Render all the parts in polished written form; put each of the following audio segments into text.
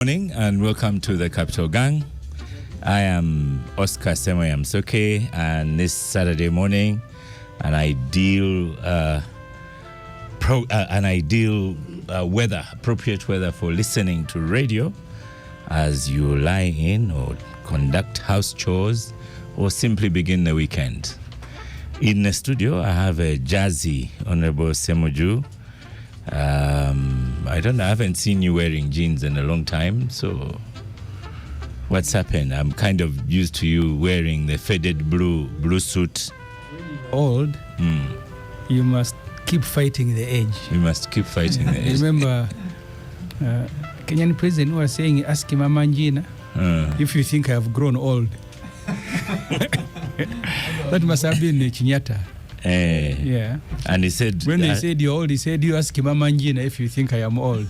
Morning and welcome to the Capital Gang. I am Oscar Semoyamsoke, and this Saturday morning, an ideal weather, appropriate weather for listening to radio as you lie in or conduct house chores or simply begin the weekend. In the studio, I have a jazzy Honorable Semoju. I don't know, I haven't seen you wearing jeans in a long time, so what's happened? I'm kind of used to you wearing the faded blue suit. Old, you must keep fighting the age. You must keep fighting the age. Remember, Kenyan president was saying, ask Mama Njina if you think I have grown old. That must have been Chinyata. Yeah. And he said, when they said you're old, he said, you ask Mama Njina if you think I am old.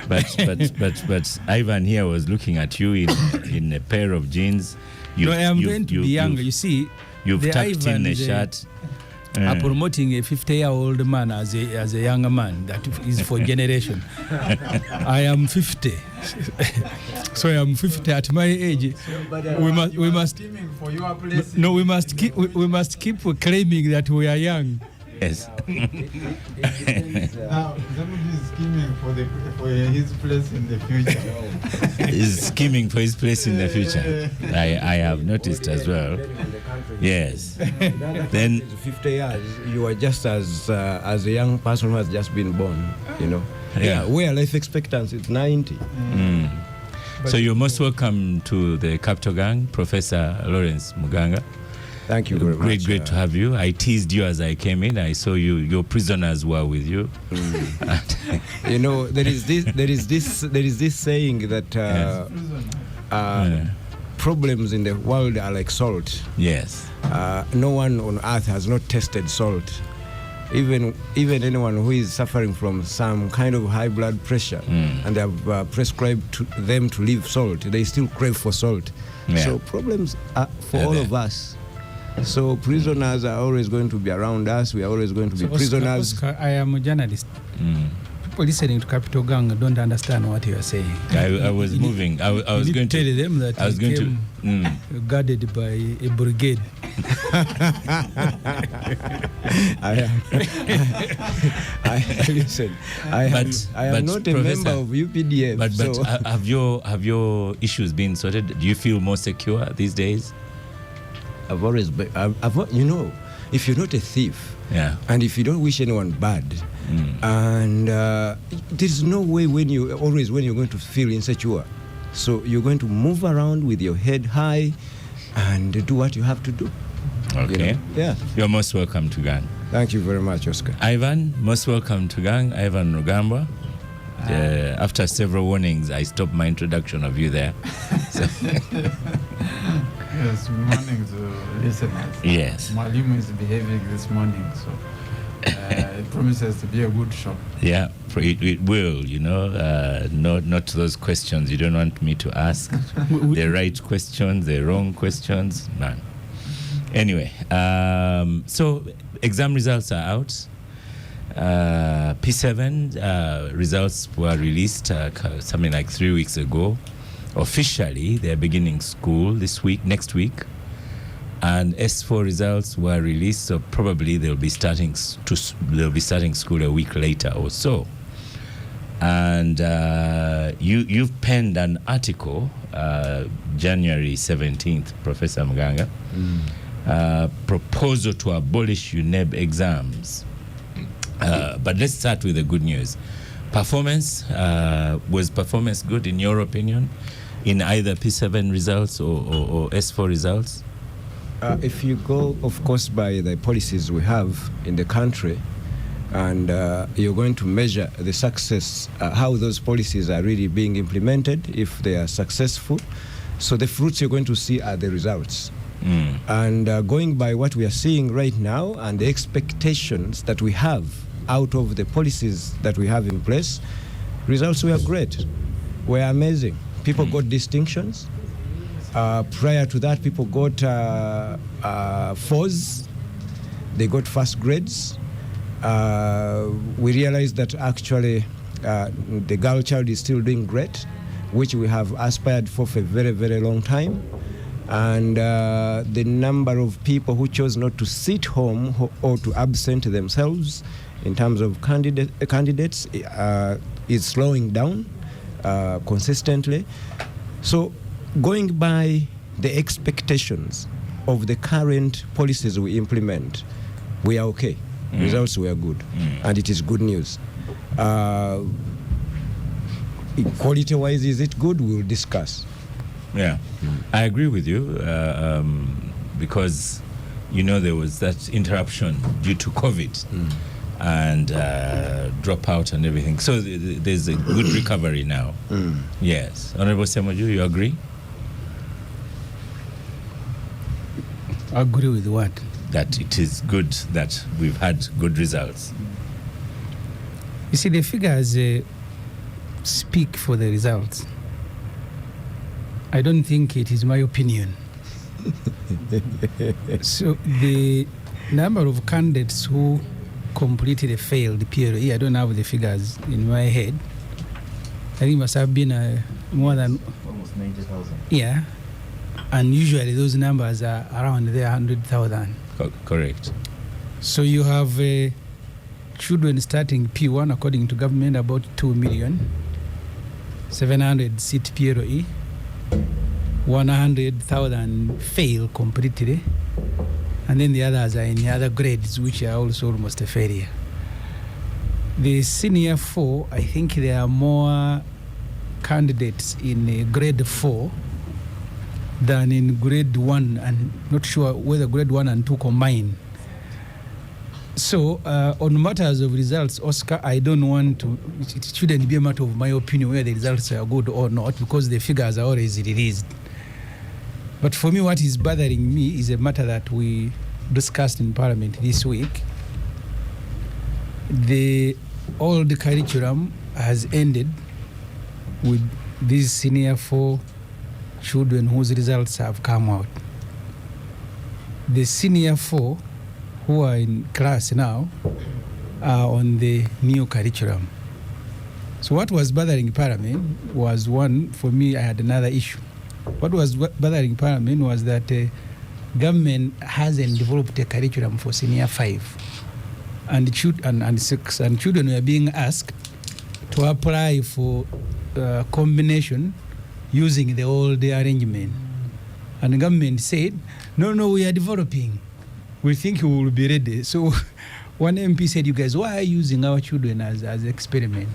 but Ivan here was looking at you in a pair of jeans. No, I am going to be younger. You see, you've tucked in a shirt. Are promoting a 50-year-old man as a younger man. That is for generation. I am 50. So I am 50 at my age. We must keep claiming that we are young. Yes. Now, somebody is scheming for his place in the future. He's scheming for his place in the future. I have noticed as well. Yes. Then 50 years, you are just as a young person who has just been born, you know. Yeah. Where life expectancy is 90. So you're most welcome to the Capital Gang, Professor Lawrence Muganga. Thank you very much. Great to have you. I teased you as I came in. I saw your prisoners were with you. You know, there is this saying that problems in the world are like salt. Yes. No one on earth has not tasted salt. Even anyone who is suffering from some kind of high blood pressure and they have prescribed to them to leave salt, they still crave for salt. Yeah. So problems are for all of us. So prisoners are always going to be around us. We are always going to be prisoners. Oscar, I am a journalist. People listening to Capital Gang don't understand what you are saying. I was moving. I was going to tell them that I was going to guarded by a brigade. Listen. I am not a member of UPDF. But have your issues been sorted? Do you feel more secure these days? I've always been, you know, if you're not a thief, and if you don't wish anyone bad, and there's no way when you're going to feel insecure. So you're going to move around with your head high and do what you have to do. Okay. You know? Yeah. You're most welcome to Gang. Thank you very much, Oscar. Ivan, most welcome to Gang. Ivan Rugamba. After several warnings, I stopped my introduction of you there. Yes, morning to listeners. Yes. Mwalimu is behaving this morning, so it promises to be a good show. Yeah, it will, you know, not those questions you don't want me to ask. The right questions, the wrong questions, none. Anyway, so exam results are out. P7 results were released something like 3 weeks ago. Officially, they're beginning school next week, and S4 results were released. So probably they'll be starting school a week later or so. And you've penned an article, January 17th, Professor Muganga, proposal to abolish UNEB exams. But let's start with the good news. Performance, was performance good in your opinion, in either P7 results or S4 results? If you go, of course, by the policies we have in the country, and you're going to measure the success, how those policies are really being implemented, if they are successful. So the fruits you're going to see are the results. And going by what we are seeing right now and the expectations that we have out of the policies that we have in place, results were great, were amazing. People got distinctions. Prior to that, people got fours. They got first grades. We realized that actually The girl child is still doing great, which we have aspired for a very, very long time. And the number of people who chose not to sit home or to absent themselves in terms of candidates is slowing down consistently. So going by the expectations of the current policies we implement, we are okay. Results were good, and it is good news. Quality-wise, is it good? We'll discuss. Yeah, I agree with you because, there was that interruption due to COVID and dropout and everything. So there's a good recovery now. Yes. Honorable Semoju, you agree? Agree with what? That it is good that we've had good results. You see, the figures speak for the results. I don't think it is my opinion. So the number of candidates who completed a failed PLE, I don't have the figures in my head. I think it must have been more than almost 90,000. Yeah, and usually those numbers are around the 100,000. Correct. So you have children starting P1 according to government about 2,700,000 seat PLE. 100,000 fail completely, and then the others are in the other grades, which are also almost a failure. The senior 4, I think there are more candidates in grade 4 than in grade 1, and not sure whether grade 1 and 2 combine. So on matters of results, Oscar, I don't want to, it shouldn't be a matter of my opinion whether the results are good or not, because the figures are always released. But for me, what is bothering me is a matter that we discussed in Parliament this week. The old curriculum has ended with these senior 4 children whose results have come out. The senior 4 who are in class now are on the new curriculum. So what was bothering Parliament was, one, for me, I had another issue. What was bothering Parliament was that government hasn't developed a curriculum for senior 5 and 6, and children were being asked to apply for combination using the old arrangement. And the government said, no, we are developing. We think we will be ready. So one MP said, you guys, why are you using our children as experiment,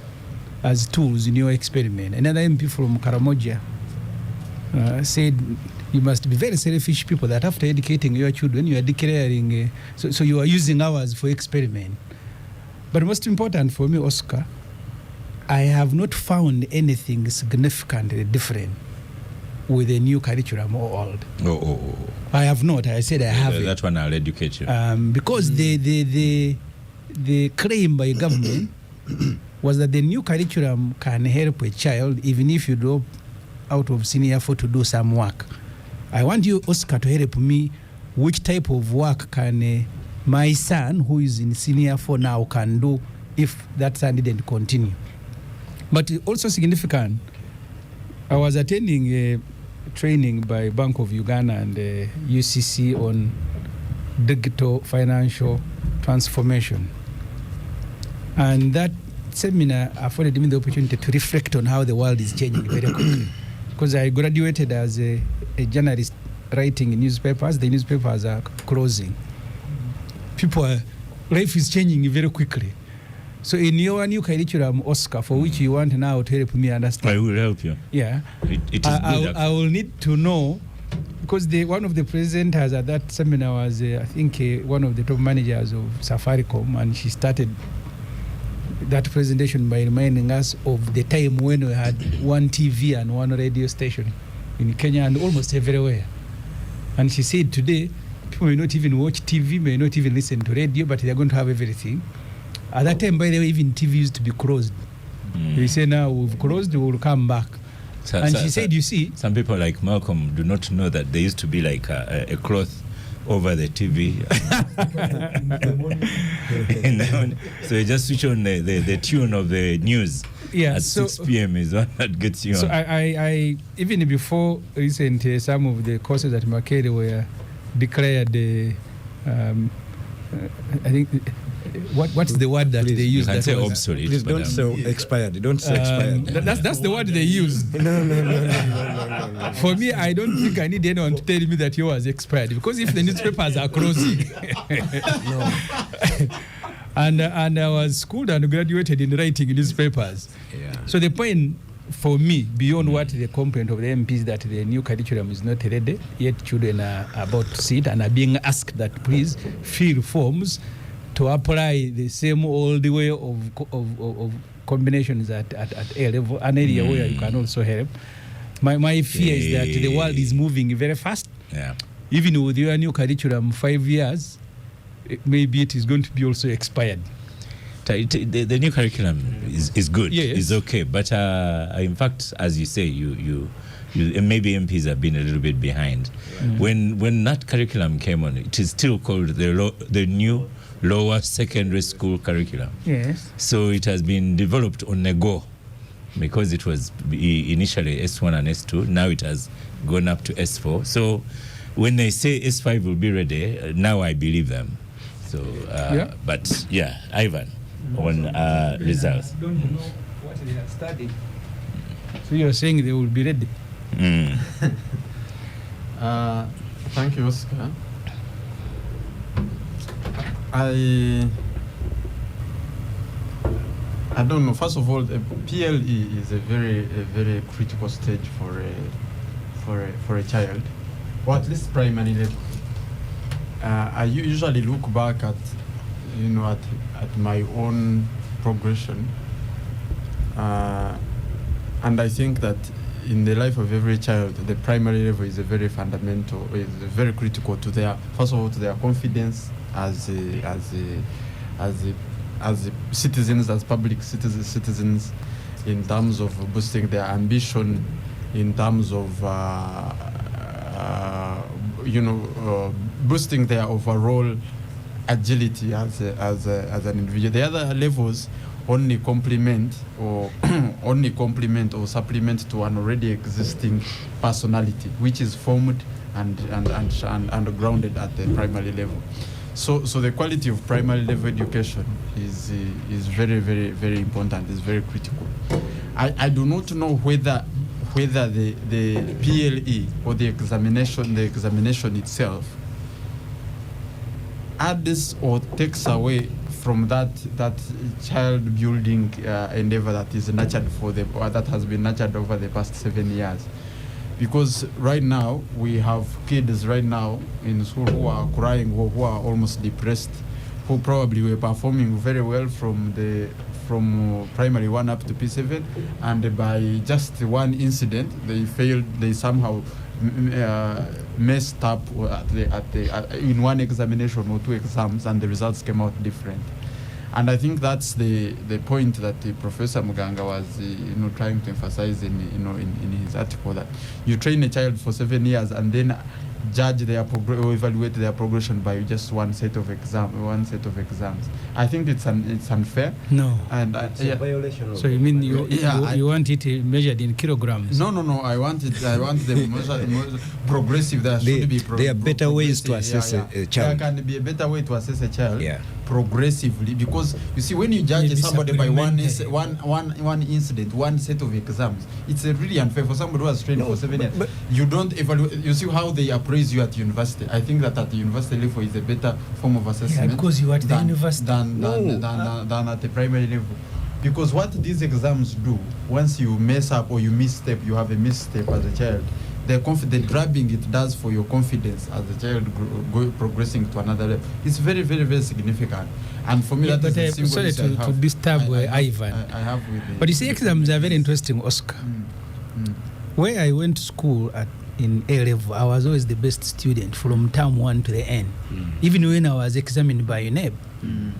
as tools in your experiment? Another MP from Karamoja said, you must be very selfish people that after educating your children, you are declaring, so you are using ours for experiment. But most important for me, Oscar, I have not found anything significantly different with the new curriculum or old. I have not. I said I haven't. That one I'll educate you. Because the claim by government was that the new curriculum can help a child even if you drop out of senior 4 to do some work. I want you, Oscar, to help me which type of work can my son, who is in senior 4 now, can do if that son didn't continue. But also significant, I was attending a training by Bank of Uganda and UCC on digital financial transformation. And that seminar afforded me the opportunity to reflect on how the world is changing very quickly. Because I graduated as a journalist writing in newspapers. The newspapers are closing. Life is changing very quickly. So in your new curriculum, Oscar, for which you want now to help me understand. I will help you. Yeah. It is good. I will need to know, because one of the presenters at that seminar was, I think, one of the top managers of Safaricom, and she started that presentation by reminding us of the time when we had one TV and one radio station in Kenya and almost everywhere. And she said today, people may not even watch TV, may not even listen to radio, but they're going to have everything. At that time, by the way, even TV used to be closed. They say now we've closed, we will come back. She said, you see, some people like Malcolm do not know that there used to be like a cloth over the TV. So you just switch on the tune of the news. Yeah, at 6 p.m. is one that gets you so on. I even before recent, some of the courses at Makere were declared, I think, what's the word that Please, they use? You can that say was- obsolete. Please but, don't say expired. Don't say expired. That's the word they use. No. For me, I don't think I need anyone to tell me that yours expired, because if the newspapers are closing, and I was schooled and graduated in writing newspapers. Yeah. So the point for me, beyond what the complaint of the MPs that the new curriculum is not ready, yet children are about to see it and are being asked that please fill forms to apply the same old way of combinations at A level, an area where you can also help. My fear is that the world is moving very fast. yeah. Even with your new curriculum, 5 years, maybe it is going to be also expired. The new curriculum is good. Yes. It's okay. But in fact, as you say, you maybe MPs have been a little bit behind. When that curriculum came on, it is still called the new lower secondary school curriculum. Yes. So it has been developed on the go, because it was initially S1 and S2. Now it has gone up to S4. So when they say S5 will be ready, now I believe them. So, but yeah, Ivan, on results. Don't know what they are studying. So you're saying they will be ready? Thank you, Oscar. I don't know. First of all, the PLE is a very critical stage for a child, or at least primary level. I usually look back at my own progression, and I think that in the life of every child, the primary level is a very fundamental, is very critical to their, first of all, to their confidence as citizens, as public citizens, in terms of boosting their ambition, in terms of boosting their overall agility as an individual. The other levels only complement or supplement to an already existing personality, which is formed and grounded at the primary level. So the quality of primary level education is very important. Is very critical. I do not know whether the PLE or the examination itself adds or takes away from that child building endeavor that is nurtured or that has been nurtured over the past 7 years. Because right now we have kids right now in school who are crying, who are almost depressed, who probably were performing very well from primary 1 up to P7, and by just one incident they failed. They somehow messed up in one examination or 2 exams, and the results came out different. And I think that's the point that Professor Muganga was trying to emphasize in his article, that you train a child for 7 years and then judge or evaluate their progression by just one set of exams. I think it's unfair. No. And It's a violation of So you mean you want it measured in kilograms? No. I want the progressive. There should be there are better ways to assess a child. There can be a better way to assess a child. Yeah. Progressively, because you see, when you judge Maybe somebody by one supplementary. incident, one set of exams, it's really unfair for somebody who has trained for 7 years. but- You don't evaluate. You see how they appraise you at university. I think that at the university level is a better form of assessment. because you are at the university. than at the primary level. Because what these exams do, once you mess up or you misstep, you have a misstep as a child, the grabbing it does for your confidence as a child progressing to another level, it's very, very, very significant. And for me, Yeah, that is but the single sorry issue I have. to disturb I have- Ivan. I have with the, But you see, exams are very interesting, Oscar. Where I went to school in A level, I was always the best student from term 1 to the end. Even when I was examined by UNEB,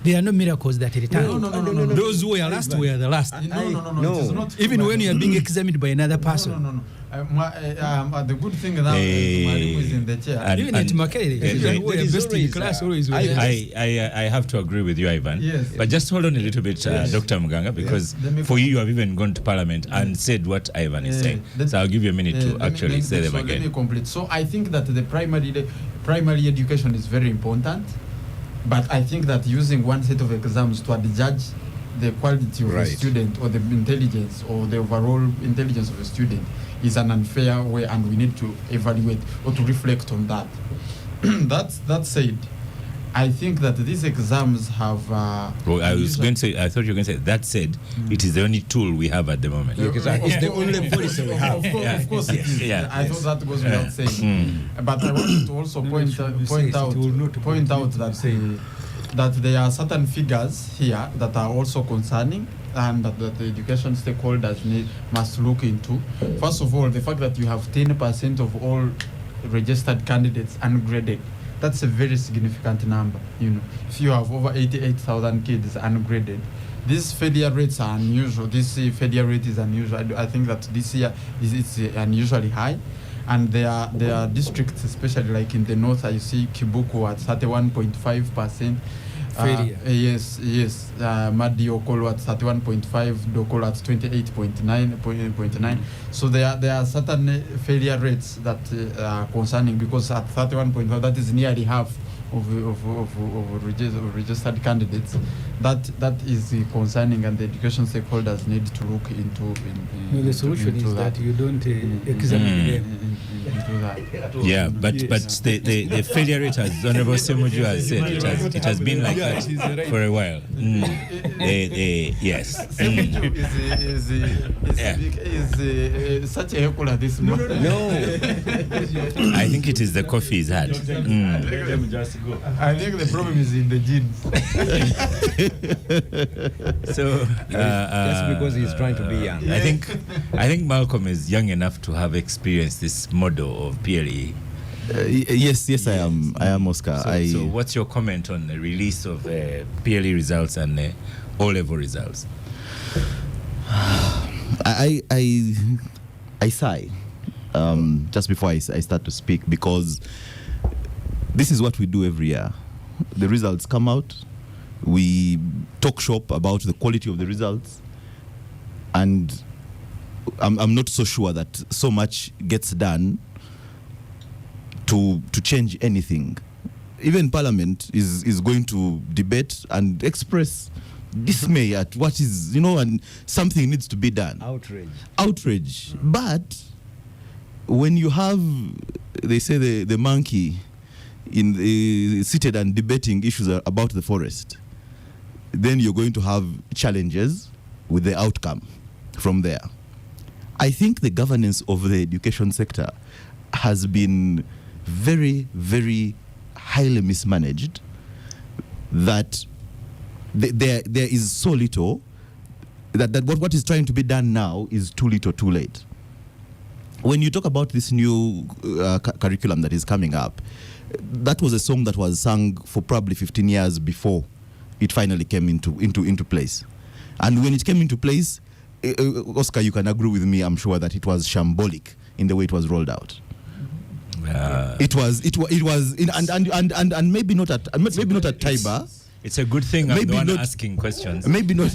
There are no miracles that return. No. Those who were last were the last. No. It is not true. Even when you are being examined by another person. No. The good thing that Mwalimu is in the chair. Even at Makerere, who were best in class always were there. I have to agree with you, Ivan. Yes. But just hold on a little bit, Dr. Muganga, because for you have even gone to Parliament and said what Ivan is saying. So I'll give you a minute to actually say them again. Let me complete. So I think that the primary education is very important, but I think that using one set of exams to judge the quality of a student or the intelligence or the overall intelligence of a student is an unfair way, and we need to evaluate or to reflect on that. That said, I think that these exams have. Well, I was going to say. I thought you were going to say. That said, it is the only tool we have at the moment. It's the only policy we have. Of course, it is. I thought that goes without saying. But I wanted to also point out that there are certain figures here that are also concerning, and that the education stakeholders must look into. First of all, the fact that you have 10% of all registered candidates ungraded. That's a very significant number. If you have over 88,000 kids ungraded, these failure rates are unusual. This failure rate is unusual. I think that this year it's unusually high, and there are districts, especially like in the north. I see Kibuku at 31.5%. Failure. Yes. Madi Okolo at 31.5, Dokolo at 28.9. So there are certain failure rates that are concerning, because at 31.5, that is nearly half of registered candidates. That is concerning, and the education stakeholders need to look into. The solution is that you don't examine them. Yeah, but the failure rate, as Honorable Semuju has said, it has been like that for a while. Yes. Semuju is such a heckler this morning. No. I think it is the coffee he's had. I think the problem is in the genes. So just because he's trying to be young. I think Malcolm is young enough to have experienced this model of PLE. Yes, I am Oscar. So what's your comment on the release of PLE results and O-level results? I sigh just before I start to speak, because this is what we do every year. The results come out, we talk shop about the quality of the results, and I'm not so sure that so much gets done to change anything. Even Parliament is going to debate and express dismay at what is, and something needs to be done. Outrage. But when you have, they say the monkey seated and debating issues about the forest, then you're going to have challenges with the outcome from there. I think the governance of the education sector has been very, very highly mismanaged, that there is so little that what is trying to be done now is too little too late. When you talk about this new curriculum that is coming up, that was a song that was sung for probably 15 years before it finally came into place. And when it came into place, Oscar, you can agree with me, I'm sure, that it was shambolic in the way it was rolled out. It was, and maybe not at Taiba. It's a good thing I'm maybe the one not asking questions. Maybe not.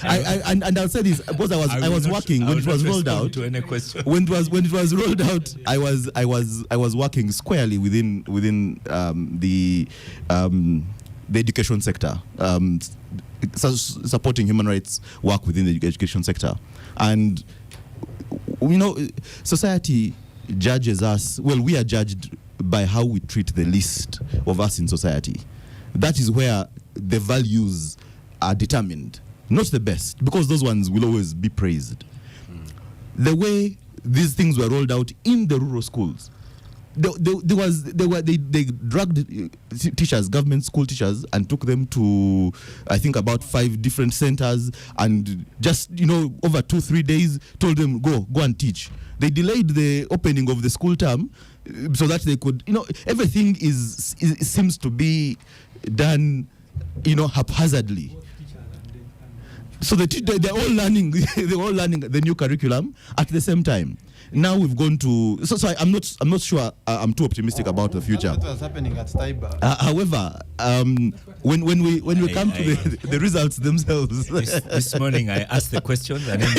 And I'll say this, because I was working when it was rolled out. To any question. When it was rolled out, I was working squarely within the education sector, supporting human rights work within the education sector, and society judges us. Well, we are judged by how we treat the least of us in society. That is where the values are determined, not the best, because those ones will always be praised. The way these things were rolled out in the rural schools, they dragged teachers, government school teachers, and took them to, I think, about 5 different centers, and just over 2-3 days told them go and teach. They delayed the opening of the school term so that they could, everything seems to be done haphazardly. So they're all learning the new curriculum at the same time. Now we've gone to I'm not sure I'm too optimistic about the future. That's what's happening at Staiba. However, when we come to the results themselves, this morning I asked the questions and then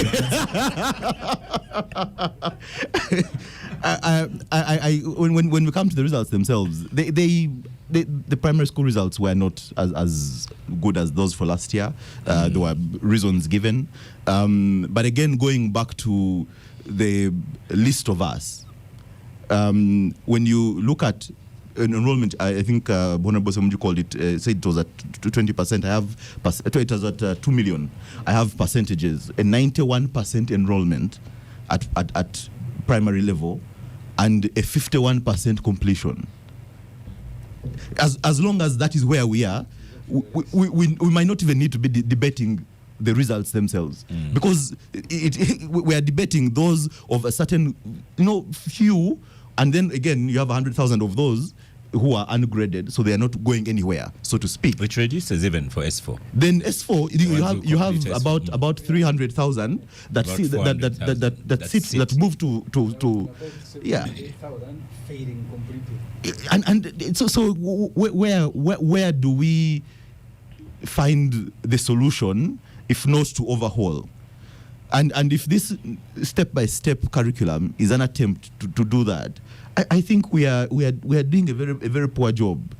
when we come to the results themselves, the primary school results were not as good as those for last year. There were reasons given, but again, going back to the list of us, when you look at enrollment, I think Honorable Semunju called it, said it was at 20%. It was at 2 million. I have percentages: a 91% enrollment at primary level, and a 51% completion. As long as that is where we are, we might not even need to be debating the results themselves, because we are debating those of a certain few, and then again you have 100,000 of those who are ungraded, so they are not going anywhere, so to speak. which reduces even for S4. Then S4, you have about 300,000 that that move to yeah. And so where do we find the solution if not to overhaul? And if this step-by-step curriculum is an attempt to do that, I think we are doing a very poor job.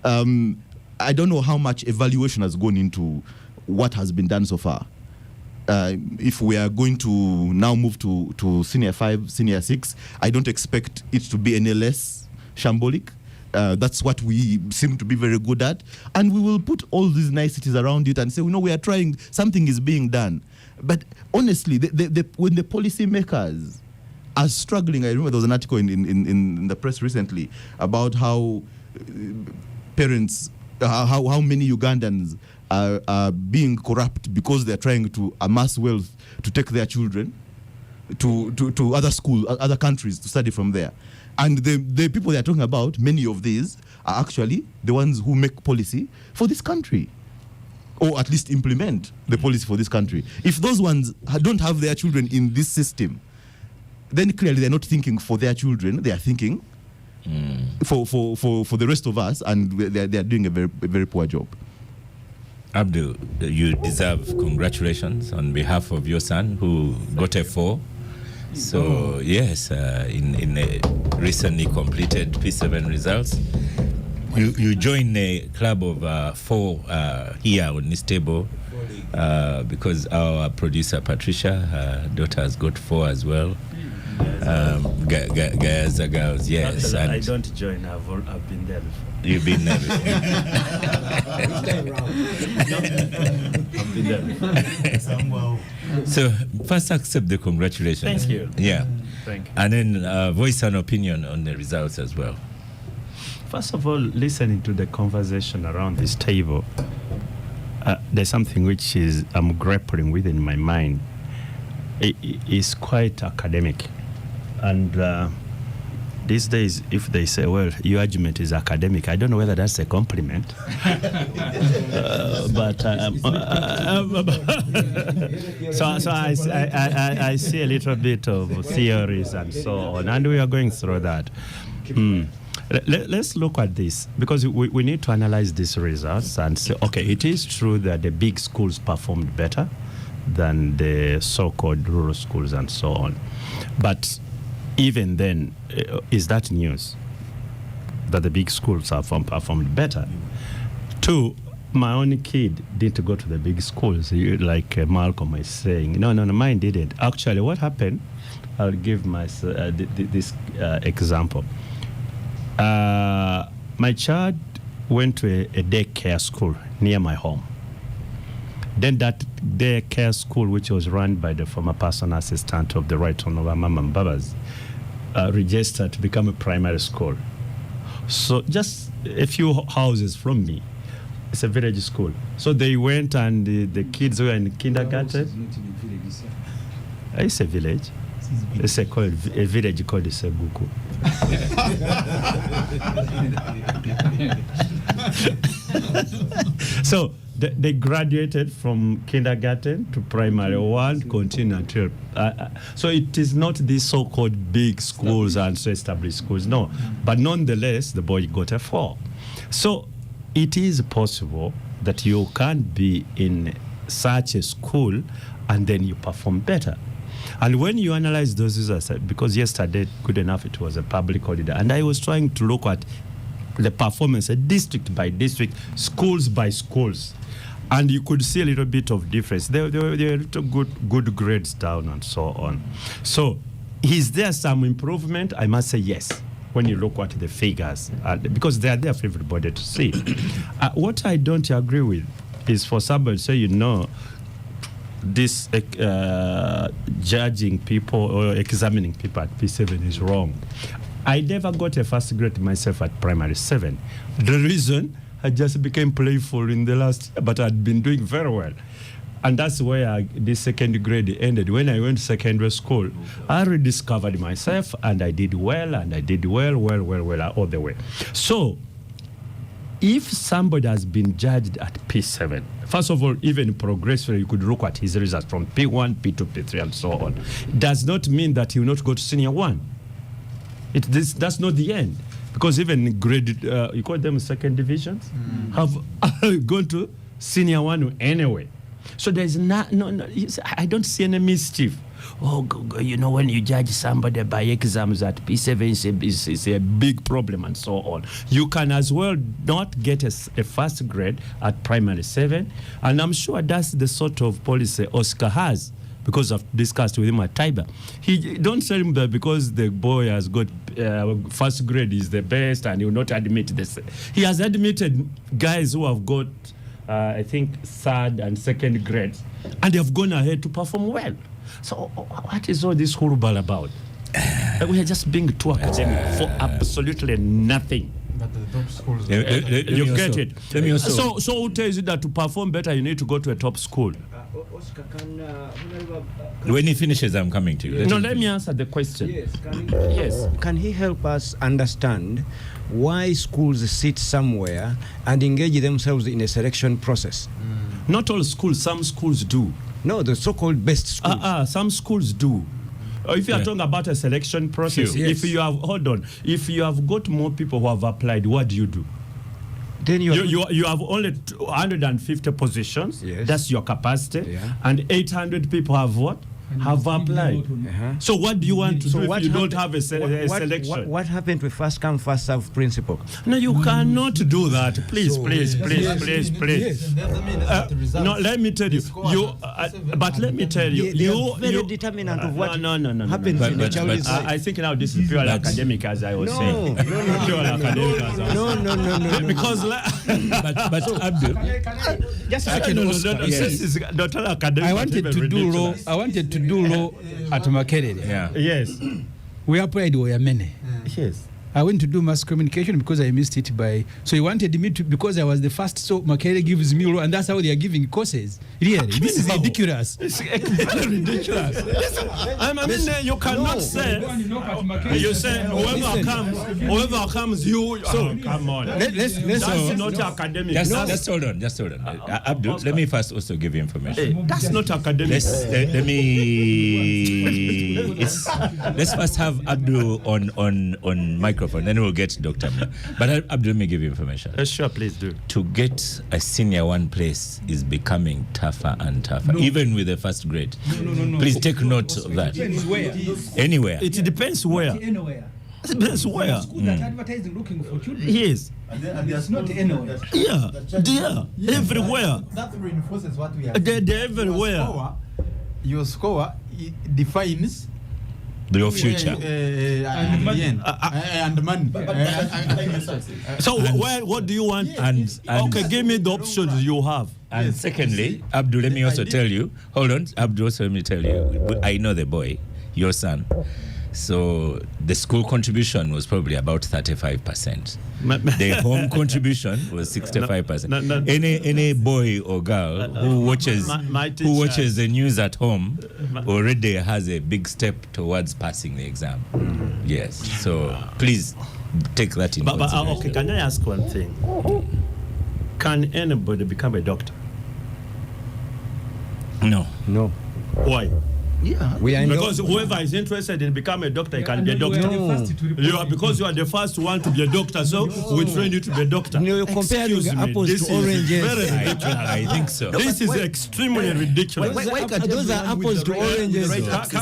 I don't know how much evaluation has gone into what has been done so far. If we are going to now move to senior 5, senior 6, I don't expect it to be any less shambolic. That's what we seem to be very good at, and we will put all these niceties around it and say, we are trying, something is being done. But honestly, when the policy makers are struggling, I remember there was an article in the press recently about how parents, how many Ugandans are being corrupt because they're trying to amass wealth to take their children to other schools, other countries to study from there. And the people they're talking about, many of these are actually the ones who make policy for this country, or at least implement the policy for this country. If those ones don't have their children in this system, then clearly they're not thinking for their children, they are thinking for the rest of us, and they're doing a very poor job. Abdul, you deserve congratulations on behalf of your son who got a 4. So yes, in a recently completed P7 results, you join a club of 4 here on this table, because our producer Patricia, her daughter, has got 4 as well. Gayaza girls, yes. Actually, I don't join. I've been there before. You've been there before. I've been there before. So first, accept the congratulations. Thank you. Yeah. Thank you. And then voice an opinion on the results as well. First of all, listening to the conversation around this table, there's something which I'm grappling with in my mind. It is quite academic, and these days, if they say, "Well, your argument is academic," I don't know whether that's a compliment. So I see a little bit of theories and so on, and we are going through that. Let's look at this, because we need to analyze these results and say, okay, it is true that the big schools performed better than the so-called rural schools and so on. But even then, is that news that the big schools have performed better? 2, my own kid didn't go to the big schools, like Malcolm is saying. No, mine didn't. Actually, what happened, I'll give this example. My child went to a daycare school near my home. Then that daycare school, which was run by the former personal assistant of the Right Honorable Mama Mbabas, registered to become a primary school. So just a few houses from me, it's a village school. So they went, and the kids were in kindergarten. It's a village. It's a village called Seguku. So they graduated from kindergarten to primary one, continue until. So it is not these so-called big schools and so established schools, no. But nonetheless, the boy got a 4. So it is possible that you can't be in such a school and then you perform better. And when you analyze those results, because yesterday, good enough, it was a public holiday, and I was trying to look at the performance district by district, schools by schools, and you could see a little bit of difference. There were little good grades down and so on. So is there some improvement? I must say yes, when you look at the figures, because they are there for everybody to see. What I don't agree with is for somebody to say, this judging people or examining people at P7 is wrong. I never got a first grade myself at primary 7. The reason, I just became playful in the last year, but I'd been doing very well. And that's where the second grade ended. When I went to secondary school, I rediscovered myself, and I did well, and I did well all the way. So if somebody has been judged at P7, first of all, even progressively, you could look at his results from P1, P2, P3, and so on. It does not mean that he will not go to senior 1. That's not the end. Because even grade, you call them second divisions, have gone to senior 1 anyway. So there's no, I don't see any mischief. When you judge somebody by exams at P7, it's a big problem and so on. You can as well not get a first grade at primary 7, and I'm sure that's the sort of policy Oscar has, because I've discussed with him at Tiber. He don't tell him that because the boy has got first grade is the best and he will not admit this. He has admitted guys who have got, I think, third and second grades, and they have gone ahead to perform well. So what is all this horrible about? We are just being too academic for absolutely nothing. But the top schools, you get it. Let me also. So who tells you that to perform better you need to go to a top school? When he finishes, I'm coming to you. Let me answer the question. Yes. Can he help us understand why schools sit somewhere and engage themselves in a selection process? Not all schools. Some schools do. No, the so-called best schools. Some schools do. If you are talking about a selection process, Yes. if you have got more people who have applied, what do? Then you have only 150 positions. Yes. That's your capacity. Yeah. And 800 people have what? Have applied. So what do you want to do if you don't have a selection? What happened with first come, first serve principle? No, you cannot do that. Please. No, let me tell you. But let me tell you. They are very determinant of what happens in the child's life. I think now this is pure academic, as I was saying. Pure academic. No. Because but Abdul, Just a second, Oscar. this is not academic. I wanted to do law at Makerere. yeah. Yes. We applied were many. Yes. I went to do mass communication because I missed it so he wanted me to, because I was the first, so Makerere gives me law, and that's how they are giving courses. Really, this is ridiculous. It's very ridiculous. You cannot say. You say whoever comes, you. So come on. Let's That's not academic. Just hold on. Abdul, let me first also give you information. That's not academic. Let's first have Abdul on microphone, then we'll get Dr. Mla. But Abdul, let me give you information. Sure, please do. To get a senior 1 place is becoming tougher and tougher, even with the first grade. No. Please take note of that. Anywhere. It depends where. Anywhere. It depends where. School that advertising looking for children. Yes. It's not anywhere. Yeah. They are everywhere. that reinforces what we are. They're everywhere. Your score defines Your future. and money. So what do you want? And Okay, give me the options you have. And secondly, Abdul, let me also tell you. Hold on, Abdul, also let me tell you. I know the boy, your son. So the school contribution was probably about 35%. The home contribution was 65%. Any boy or girl who watches the news at home already has a big step towards passing the exam. Yes. So please take that in consideration. Okay, can I ask one thing? Can anybody become a doctor? No. No. Why? Yeah. We are in Because whoever is interested in becoming a doctor, he can be a doctor. Because you are the first one to be a doctor, so we train you to be a doctor. No, you're comparing Excuse me, apples this to is oranges. very ridiculous. I think so. This is extremely ridiculous. Why can't those are apples to oranges?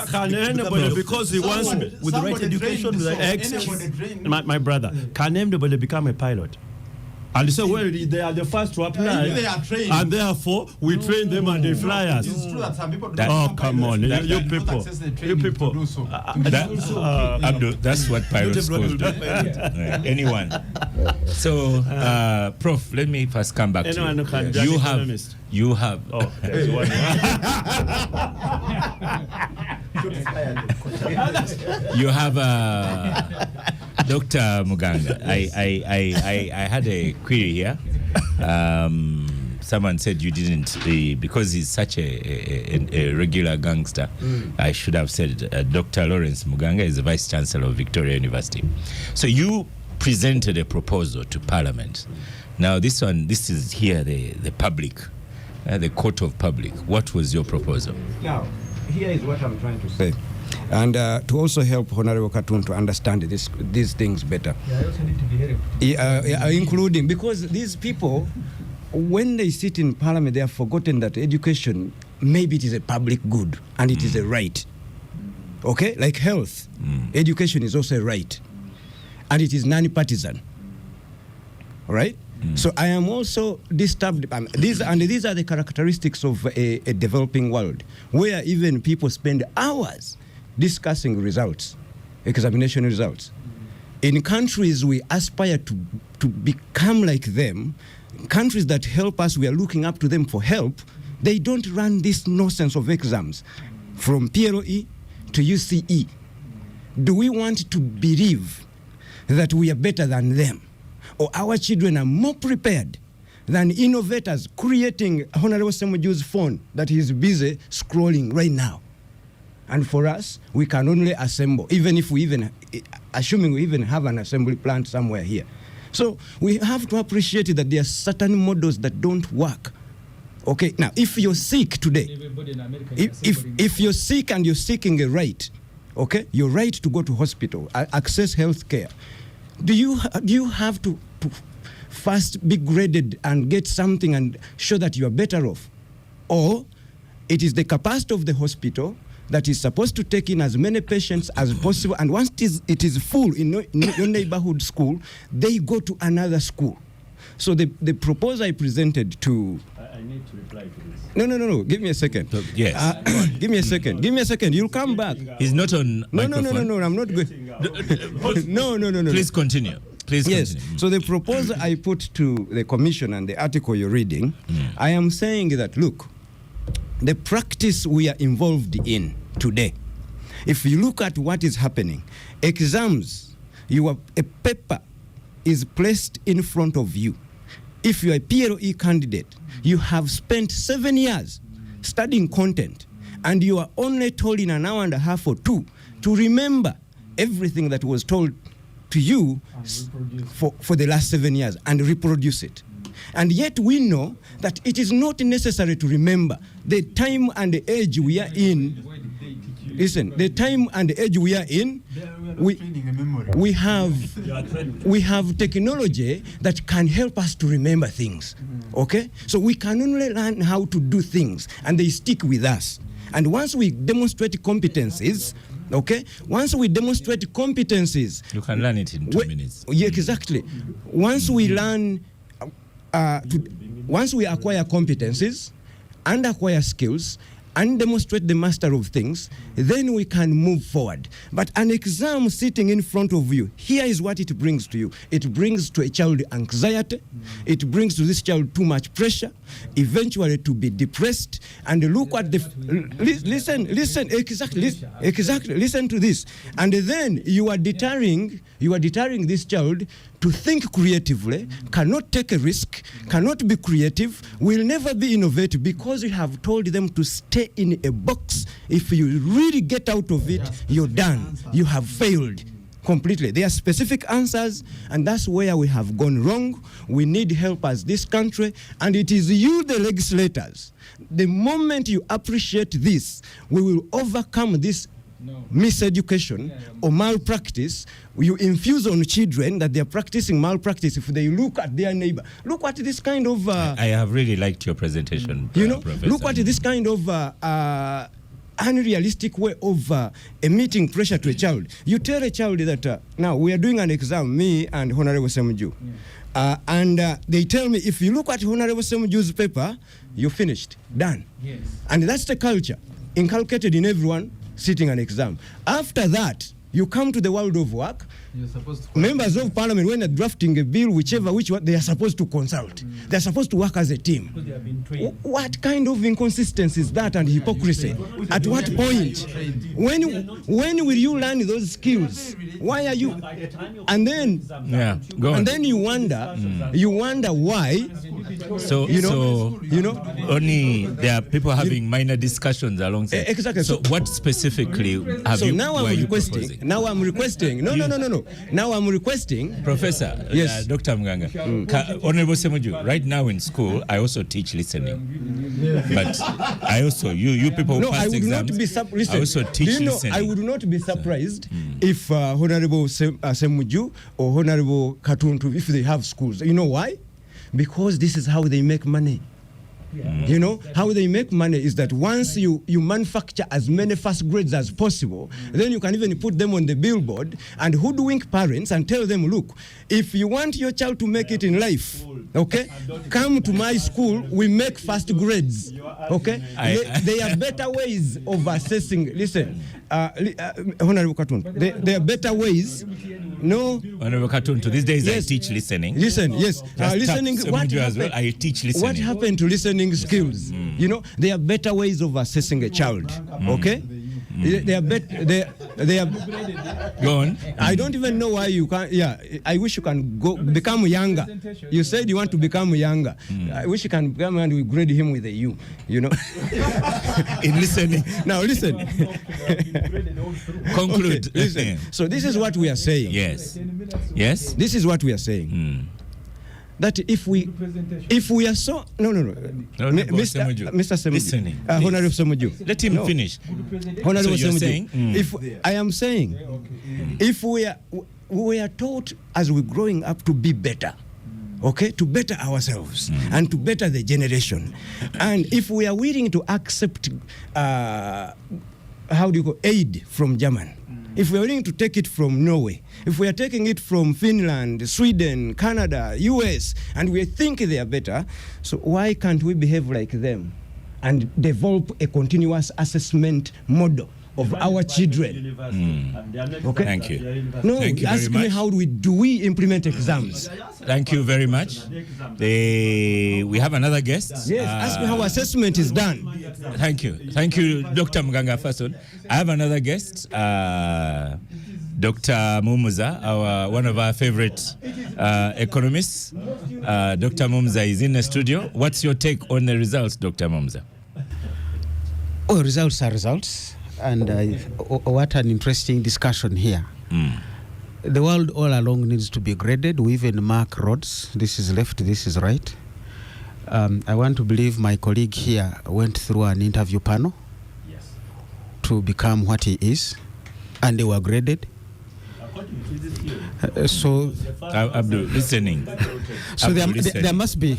Can anybody, because he wants to, with the right education, with the my brother, can anybody become a pilot? And they say, well, they are the first to apply, They are trained. and therefore we train them and they fly us. It's true that some people That- don't Oh, become come on, pilots. you They do not people. access the You training people. to do so. Abdul, that's what pilot schools do. Anyone. So, Prof, let me first come back Anyone to who can you. judge You have, economist. you have. Oh, there's one. You have Dr. Muganga. I had a query here. Someone said you didn't, because he's such a regular gangster. I should have said Dr. Lawrence Muganga is the Vice Chancellor of Victoria University. So you presented a proposal to Parliament. Now this is here the public, the court of public. What was your proposal? Now, here is what I'm trying to say. And to also help Honorable Katun to understand these things better. Yeah, I also need to be helpful. Including, because these people, when they sit in Parliament, they have forgotten that education, maybe it is a public good and it is a right. Okay? Like health, education is also a right. And it is non-partisan. All right? So I am also disturbed. These are the characteristics of a developing world, where even people spend hours discussing results, examination results. In countries we aspire to become like them, countries that help us, we are looking up to them for help, they don't run this nonsense of exams from PLE to UCE. Do we want to believe that we are better than them? Or our children are more prepared than innovators creating Honorable Semuju's phone that he is busy scrolling right now? And for us, we can only assemble, even if assuming we even have an assembly plant somewhere here. So we have to appreciate that there are certain models that don't work. Okay, now if you're sick today, if you're sick and you're seeking a right, okay, your right to go to hospital, access health care, do you have to first be graded and get something and show that you are better off? Or it is the capacity of the hospital that is supposed to take in as many patients as possible, and once it is full in your neighborhood school, they go to another school. So the proposal I presented to... I need to reply to this. No. Give me a second. Yes. Give me a second. Give me a second. You'll come back. He's not on microphone. No. I'm not going. No. Please continue. Yes. So the proposal I put to the commission and the article you're reading, I am saying that, look, the practice we are involved in today, if you look at what is happening, exams, a paper is placed in front of you. If you are a PLE candidate, you have spent 7 years studying content, and you are only told in an hour and a half or two to remember everything that was told to you for the last 7 years and reproduce it. And yet we know that it is not necessary to remember the time and the age we are in. Listen, the time and the age we are in, we have technology that can help us to remember things. Okay? So we can only learn how to do things, and they stick with us. And once we demonstrate competencies, okay? Once we demonstrate competencies, you can learn it in 2 minutes. Yeah, exactly. Once we learn, once we acquire competencies and acquire skills and demonstrate the master of things, then we can move forward. But an exam sitting in front of you, here is what it brings to you. It brings to a child anxiety. It brings to this child too much pressure, eventually to be depressed. And look at the, listen, exactly, listen to this. And then you are deterring this child to think creatively, cannot take a risk, cannot be creative, will never be innovative, because you have told them to stay in a box. If you really get out of it, you're done. You have failed. completely. There are specific answers, and that's where we have gone wrong. We need help as this country, and it is you, the legislators. The moment you appreciate this, we will overcome this miseducation or malpractice. You infuse on children that they are practicing malpractice if they look at their neighbor. Look at this kind of... I have really liked your presentation, Professor. Look at this kind of unrealistic way of emitting pressure to a child. You tell a child that now we are doing an exam, me and Honorable Semuju. And they tell me, if you look at Honorable Semuju's paper, you're finished, done. Yes. And that's the culture inculcated in everyone sitting an exam. After that, you come to the world of work. You're supposed to Members of parliament, when they're drafting a bill, which one, they are supposed to consult. They're supposed to work as a team. Because they have been trained. What kind of inconsistency is that and hypocrisy? At what point? When will you learn those skills? Why are you? And then, go on. and then you wonder why. So, only there are people having minor discussions alongside. Exactly. So what specifically have So you? now I'm requesting. Now I'm requesting. No. Now I'm requesting. Professor, Yes. Dr. Mganga, Honorable Semuju, right now in school, I also teach listening. But I also, you people who No, I pass would exams, not be surprised. I also teach listening. I would not be surprised if Honorable Semuju or Honorable Katuntu, if they have schools. You know why? Because this is how they make money. You know, how they make money is that once you manufacture as many first grades as possible, then you can even put them on the billboard and hoodwink parents and tell them, look, if you want your child to make it in life, okay, come to my school, we make first grades, okay? There are better ways of assessing, listen, Honorable Katun, there are better ways, no? Honorable Katuntu, these days Yes. I teach listening. Listen, yes. Listening, what as well, happened, I teach listening. what happened to listening skills? You know, there are better ways of assessing a child, okay? They are better. They are. Go on. I don't even know why you can't. Yeah, I wish you can become younger. You said you want to become younger. I wish you can become and we grade him with a U. You know. In listening. Now listen. Conclude. Okay, listen. So this is what we are saying. Yes. Yes. This is what we are saying. That if we are so Mr. Semuju, Listening, Honorable Semuju, Let him finish. Honorable So you're Semuju, saying? if I am saying, if we are taught as we're growing up to be better, okay, to better ourselves and to better the generation, and if we are willing to accept, aid from Germany. If we are willing to take it from Norway, if we are taking it from Finland, Sweden, Canada, US, and we think they are better, so why can't we behave like them and develop a continuous assessment model of our children? Okay? Thank you. No, Thank you very ask me much. how do we implement exams? Thank you very much. We have another guest. Yes, ask me how assessment is done. Thank you. Thank you, Dr. Mganga Fason. I have another guest, Dr. Mumuza, one of our favorite economists. Dr. Mumuza is in the studio. What's your take on the results, Dr. Mumuza? Oh, results are results. And what an interesting discussion here. The world all along needs to be graded. We even mark roads. This is left, this is right. I want to believe my colleague here went through an interview panel to become what he is, and they were graded. Abdul, listening. So there must be,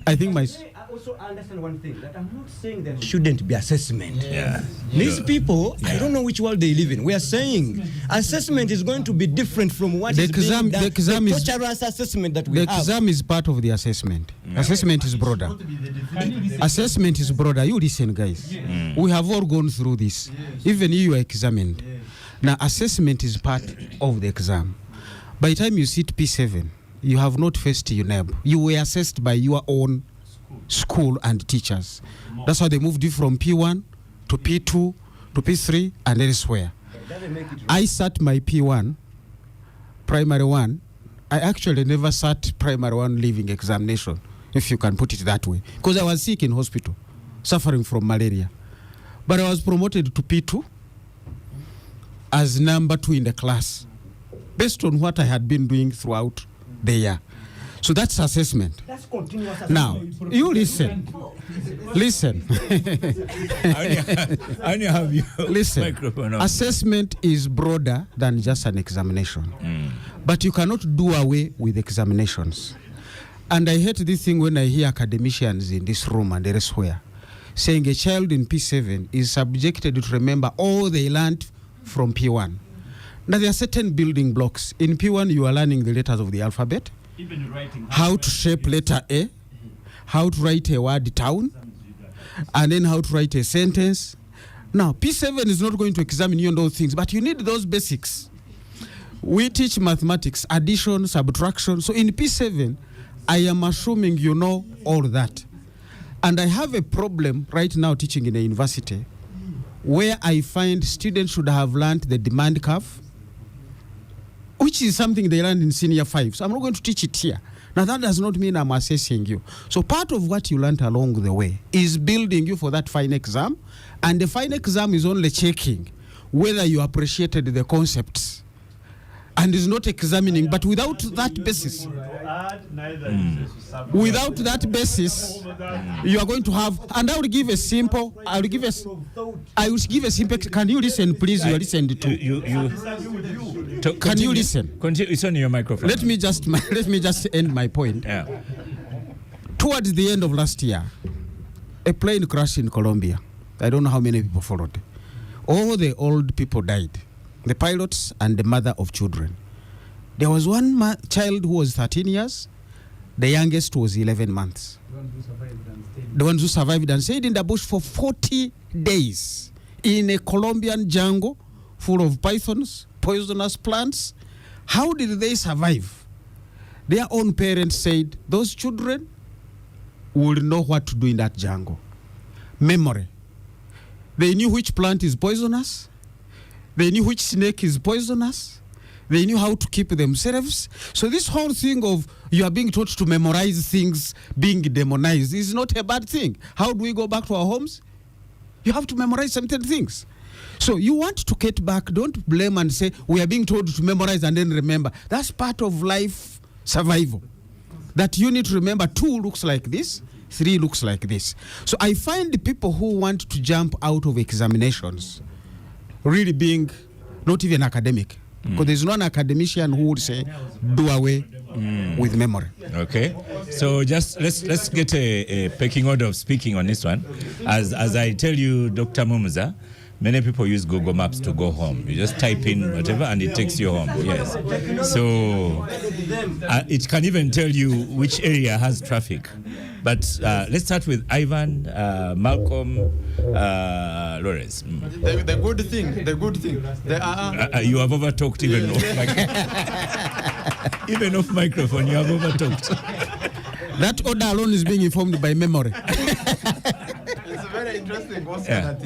I think my... I also understand one thing, that I'm not saying there shouldn't be assessment. Yeah. These people, I don't know which world they live in. We are saying assessment is going to be different from what The is exam- being done. the exam is- torturous assessment that we The have. exam is part of the assessment. Assessment is broader. Assessment is broader. You listen, guys. We have all gone through this. Even you are examined. Now, assessment is part of the exam. By the time you sit P7, you have not faced UNEB. You were assessed by your own school and teachers. That's how they moved you from P1 to P2 to P3 and elsewhere. I sat my P1, primary one. I actually never sat primary one leaving examination, if you can put it that way, because I was sick in hospital, suffering from malaria. But I was promoted to P2 as number 2 in the class. based on what I had been doing throughout the year. So that's assessment. That's continuous assessment. Now, you listen. Listen. I only have your Listen. microphone on. Assessment is broader than just an examination. But you cannot do away with examinations. And I hate this thing when I hear academicians in this room and elsewhere saying a child in P7 is subjected to remember all they learned from P1. Now, there are certain building blocks. In P1, you are learning the letters of the alphabet, how to shape letter A, how to write a word town, and then how to write a sentence. Now, P7 is not going to examine you on those things, but you need those basics. We teach mathematics, addition, subtraction. So in P7, I am assuming you know all that. And I have a problem right now teaching in a university where I find students should have learned the demand curve, which is something they learned in senior 5. So I'm not going to teach it here. Now, that does not mean I'm assessing you. So part of what you learned along the way is building you for that final exam. And the final exam is only checking whether you appreciated the concepts and is not examining. But without that basis, without that basis, you are going to have, and I will give a simple, can you listen, please? You are listening to. Can you listen? Continue. It's on your microphone. Let me just end my point. Yeah. Towards the end of last year, a plane crashed in Colombia. I don't know how many people followed. All the old people died, the pilots and the mother of children. There was one child who was 13 years. The youngest was 11 months. The ones who survived and stayed in the bush for 40 days in a Colombian jungle full of pythons, poisonous plants. How did they survive? Their own parents said those children will know what to do in that jungle. Memory. They knew which plant is poisonous. They knew which snake is poisonous. They knew how to keep themselves. So this whole thing of you are being taught to memorize things being demonized is not a bad thing. How do we go back to our homes? You have to memorize certain things. So you want to get back, don't blame and say, we are being told to memorize and then remember. That's part of life survival. That you need to remember 2 looks like this, 3 looks like this. So I find the people who want to jump out of examinations really being not even academic. Because there's no academician who would say, do away with memory. Okay, so just let's get a pecking order of speaking on this one. As I tell you, Dr. Mumuza, many people use Google Maps to go home. You just type in whatever and it takes you home. Yes. So it can even tell you which area has traffic. But let's start with Ivan, Malcolm, Lawrence. The good thing. You have overtalked even off microphone. Even off microphone, you have overtalked. That order alone is being informed by memory. It's very interesting also that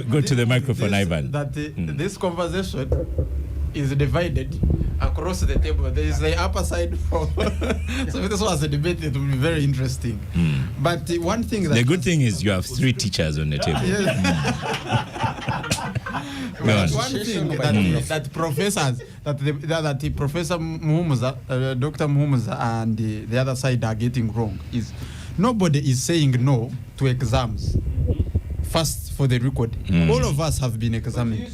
go to the microphone, Ivan. That this conversation is divided across the table. There is the upper side for so this was a debate that will be very interesting. But one thing that the good thing is you have 3 teachers on the table. Yes. One thing that professors that the Professor Muhumuza, Dr. Muhumuza and the other side are getting wrong is nobody is saying no to exams. First, for the record, all of us have been examined.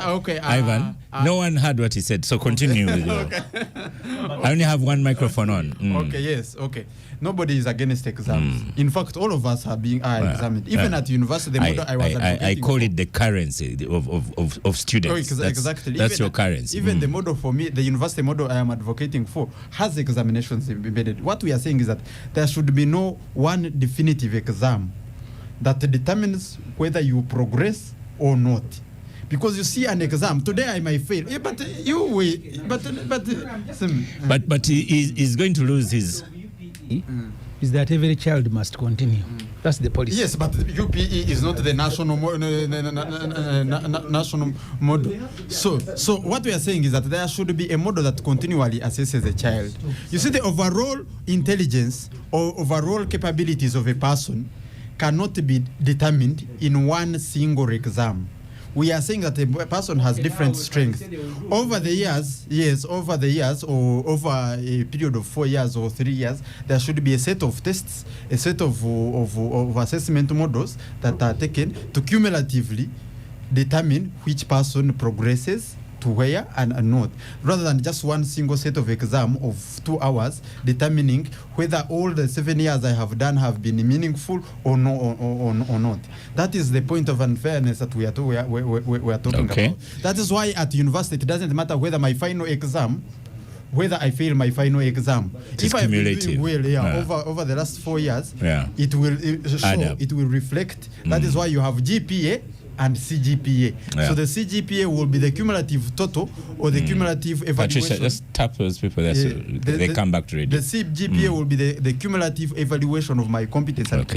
Okay. Ivan, no one heard what he said, so continue with I only have one microphone on. Okay, yes, okay. Nobody is against exams. In fact, all of us are examined. Even at university, the model I was I call it the currency of students. Exactly. That's your currency. Even the model for me, the university model I am advocating for, has examinations embedded. What we are saying is that there should be no one definitive exam that determines whether you progress or not. Because you see an exam today, I might fail. Yeah, but you will. But he's going to lose his. Is that every child must continue. That's the policy. Yes, but UPE is not the national national model. So what we are saying is that there should be a model that continually assesses a child. You see, the overall intelligence or overall capabilities of a person cannot be determined in one single exam. we are saying that a person has different strengths. Over the years, or over a period of 4 years or 3 years, there should be a set of tests, a set of assessment models that are taken to cumulatively determine which person progresses to where and not, rather than just one single set of exam of 2 hours determining whether all the 7 years I have done have been meaningful or no, or not. That is the point of unfairness that we are talking about. That is why at university it doesn't matter whether my final exam, whether I fail my final exam. If I've been doing well over the last 4 years, it will show, it will reflect. That is why you have GPA and CGPA. So the CGPA will be the cumulative total or the cumulative evaluation. Patricia, just tap those people there so they come back to read. The CGPA will be the cumulative evaluation of my competence and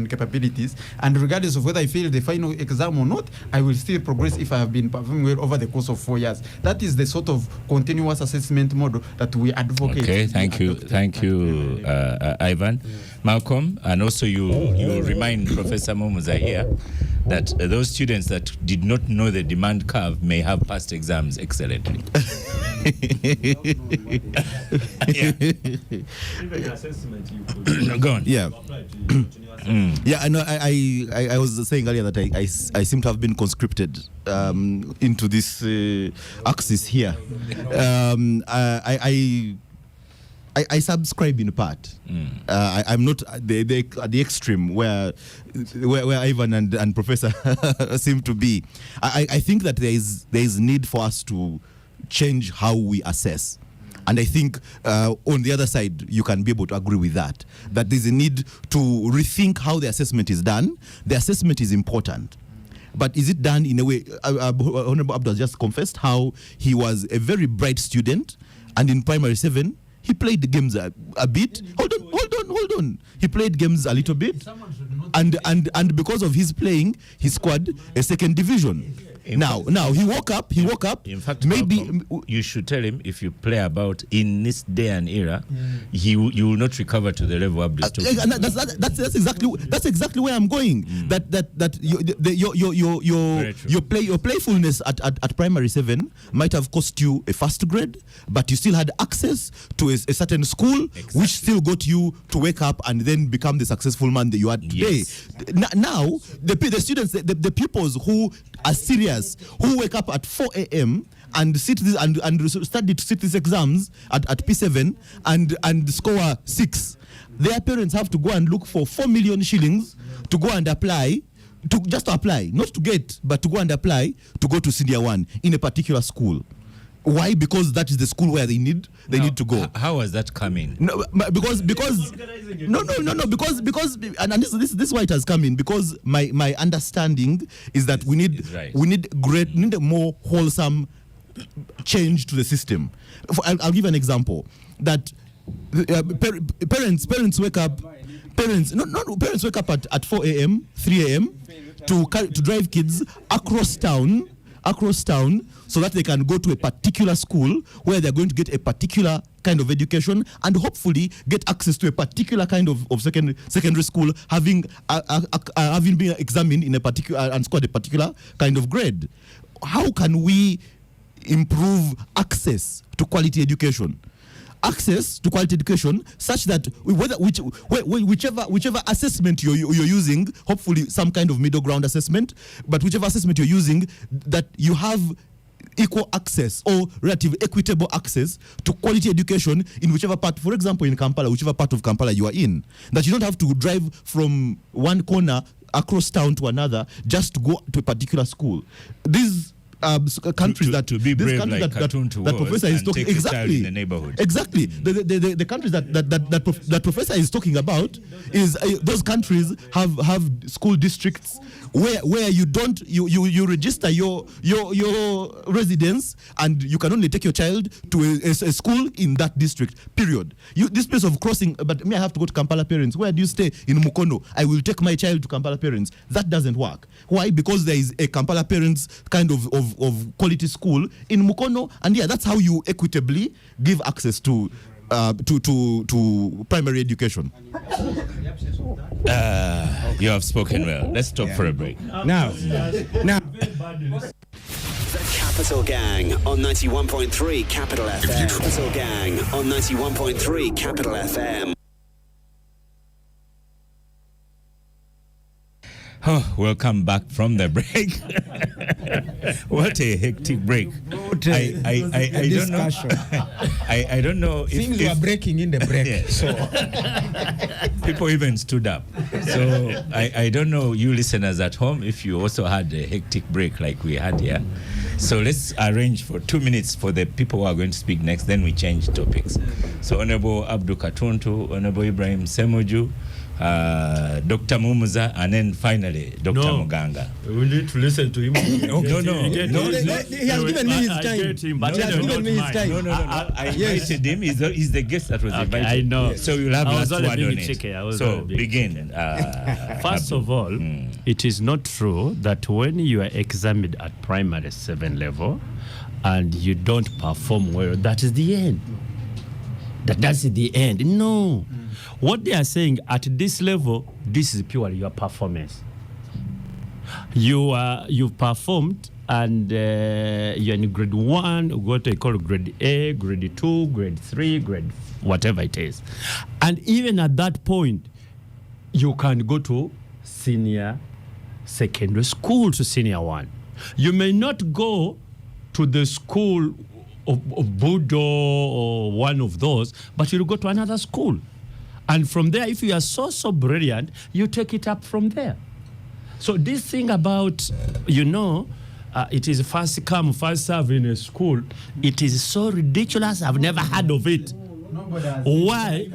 capabilities. And regardless of whether I fail the final exam or not, I will still progress if I have been performing well over the course of 4 years. That is the sort of continuous assessment model that we advocate. Okay, thank you, Ivan. Malcolm, and also you remind Professor Momuza here that those students that did not know the demand curve may have passed exams excellently. Go on. Yeah. Yeah, I know. I was saying earlier that I seem to have been conscripted into this axis here. I subscribe in part. I'm not at the extreme where Ivan and Professor seem to be. I think that there is need for us to change how we assess. And I think on the other side, you can be able to agree with that. That there's a need to rethink how the assessment is done. The assessment is important. But is it done in a way? Honorable Abdul just confessed how he was a very bright student, and in primary 7, he played the games a bit. Hold on. He played games a little bit, and because of his playing, he scored a second division. Now he woke up. In fact, maybe Malcolm, you should tell him if you play about in this day and era, you will not recover to the level of that's exactly where I'm going. Your playfulness at primary 7 might have cost you a first grade, but you still had access to a certain school, which still got you to wake up and then become the successful man that you are today. Yes. Now the students, the pupils who are serious, who wake up at 4 a.m. and sit this and study to sit these exams at P7 and score 6, their parents have to go and look for 4 million shillings to go and apply, not to get, but to go and apply to go to senior 1 in a particular school. Why? Because that is the school where they need to go. How was that coming? No, because because and this is why it has come in, because my understanding is that we need a more wholesome change to the system. I'll give an example that parents wake up. Parents wake up at 4 a.m., 3 a.m. to drive kids across town so that they can go to a particular school where they're going to get a particular kind of education and hopefully get access to a particular kind of secondary school, having been examined in a particular and scored a particular kind of grade. How can we improve access to quality education? Access to quality education such that whichever assessment you're using, hopefully some kind of middle ground assessment, but whichever assessment you're using, that you have equal access or relative equitable access to quality education in whichever part, for example in Kampala, whichever part of Kampala you are in, that you don't have to drive from one corner across town to another just to go to a particular school. These countries that Professor is talking exactly in the neighborhood. Exactly. The countries that Professor is talking about is those countries have school districts where you register your residence and you can only take your child to a school in that district. Period. This place of crossing, but me I have to go to Kampala Parents. Where do you stay? In Mukono. I will take my child to Kampala Parents. That doesn't work. Why? Because there is a Kampala Parents kind of quality school in Mukono, and that's how you equitably give access to to primary education. You have spoken well. Let's stop for a break. Now. The Capital Gang on 91.3 Capital FM. Capital Gang on 91.3 Capital FM. Oh, welcome back from the break. What a hectic break. I don't know. I don't know if Things were breaking in the break. Yeah. So people even stood up. So I don't know, you listeners at home, if you also had a hectic break like we had here. So let's arrange for 2 minutes for the people who are going to speak next, then we change topics. So Honorable Abdul Katuntu, Honorable Ibrahim Semoju, Dr. Mumuza, and then finally Dr. Muganga. We need to listen to him. he has given me his time. But He has given me his time. No. I invited him. He's the guest that was invited. I know. So you'll have last word on it. So begin. First of all, it is not true that when you are examined at primary 7 level and you don't perform well, that is the end. That's the end. No. What they are saying at this level, this is purely your performance. You've performed and you're in grade 1, what they call grade A, grade 2, grade 3, grade whatever it is. And even at that point, you can go to senior secondary school to senior 1. You may not go to the school of Budo or one of those, but you'll go to another school. And from there, if you are so brilliant, you take it up from there. So this thing about, it is first come, first serve in a school, it is so ridiculous. I've never heard of it. Why?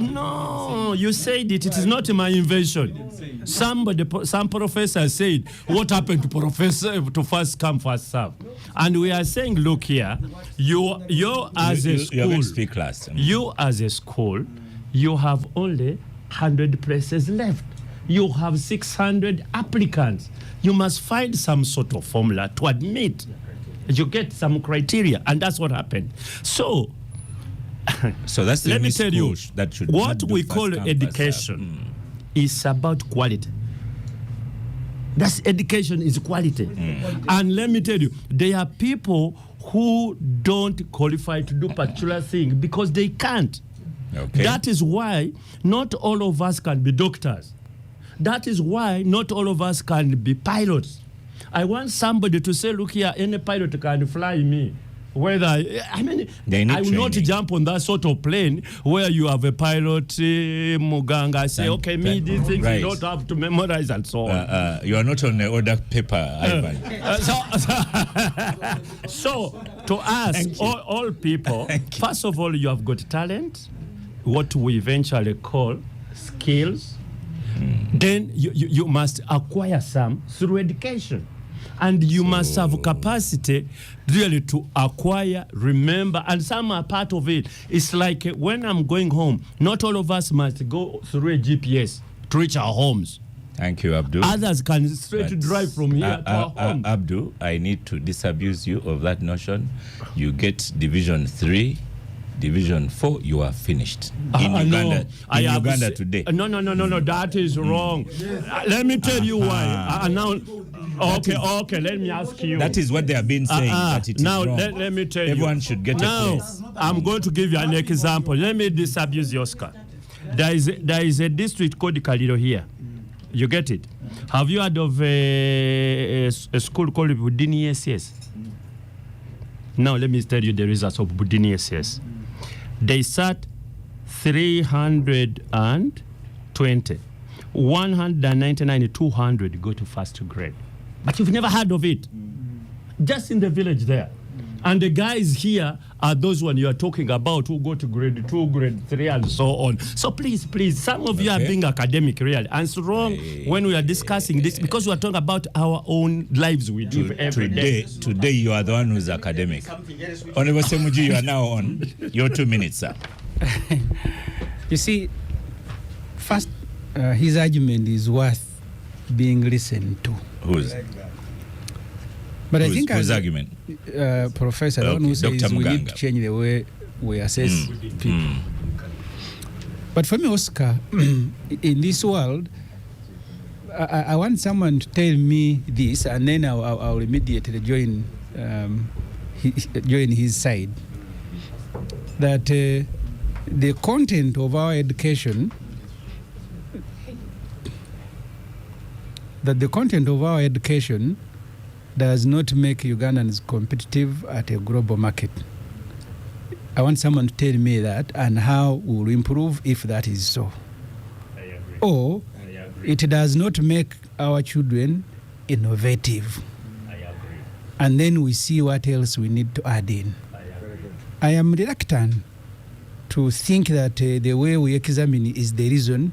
No, you said it. It is not my invention. Some professor said, what happened to professor to first come, first serve? And we are saying, look here, you as a school, you're going to speak last. You as a school, you have only 100 places left. You have 600 applicants. You must find some sort of formula to admit. You get some criteria, and that's what happened. So that's the let me tell you, that should what we call education is about quality. That's education is quality. And let me tell you, there are people who don't qualify to do particular thing because they can't. Okay. That is why not all of us can be doctors. That is why not all of us can be pilots. I want somebody to say, look here, any pilot can fly me. I will not jump on that sort of plane where you have a pilot, Muganga, say, okay, these things you don't have to memorize and so on. You are not on the order paper, Ivan. So to ask all people, first of all, you have got talent, what we eventually call skills. Then you must acquire some through education. And you must have capacity really to acquire, remember, and some are part of it. It's like when I'm going home, not all of us must go through a GPS to reach our homes. Thank you, Abdul. Others can straight drive from here to our home. Abdul, I need to disabuse you of that notion. You get Division 3, Division 4, you are finished. In Uganda today. No, that is wrong. Let me tell you why. Okay, let me ask you. That is what they have been saying, that it is wrong. Let me tell you. Everyone should get a place. I'm going to give you an example. Let me disabuse you, Oscar. There is a district called Kaliro here. You get it? Have you heard of a school called Budini SS? Now, let me tell you the results of Budini SS. They sat 320, 199, 200 go to first grade. But you've never heard of it. Just in the village there. And the guys here are those one you are talking about who go to grade 2, grade 3, and so on. So please, some of you are being academic, really. And it's wrong when we are discussing this because we are talking about our own lives we live every day. Today you are the one who is academic. Honorable Semuji, you are now on your 2 minutes, sir. You see, first, his argument is worth being listened to. Who's? But I think whose as argument? Professor, the one Okay, who says Dr. we need Muganga. to change the way we assess people. But for me, Oscar, in this world, I want someone to tell me this, and then I'll immediately join his side. That the content of our education, does not make Ugandans competitive at a global market. I want someone to tell me that and how we'll improve if that is so. I agree. Or it does not make our children innovative. I agree. And then we see what else we need to add in. I agree. I am reluctant to think that the way we examine is the reason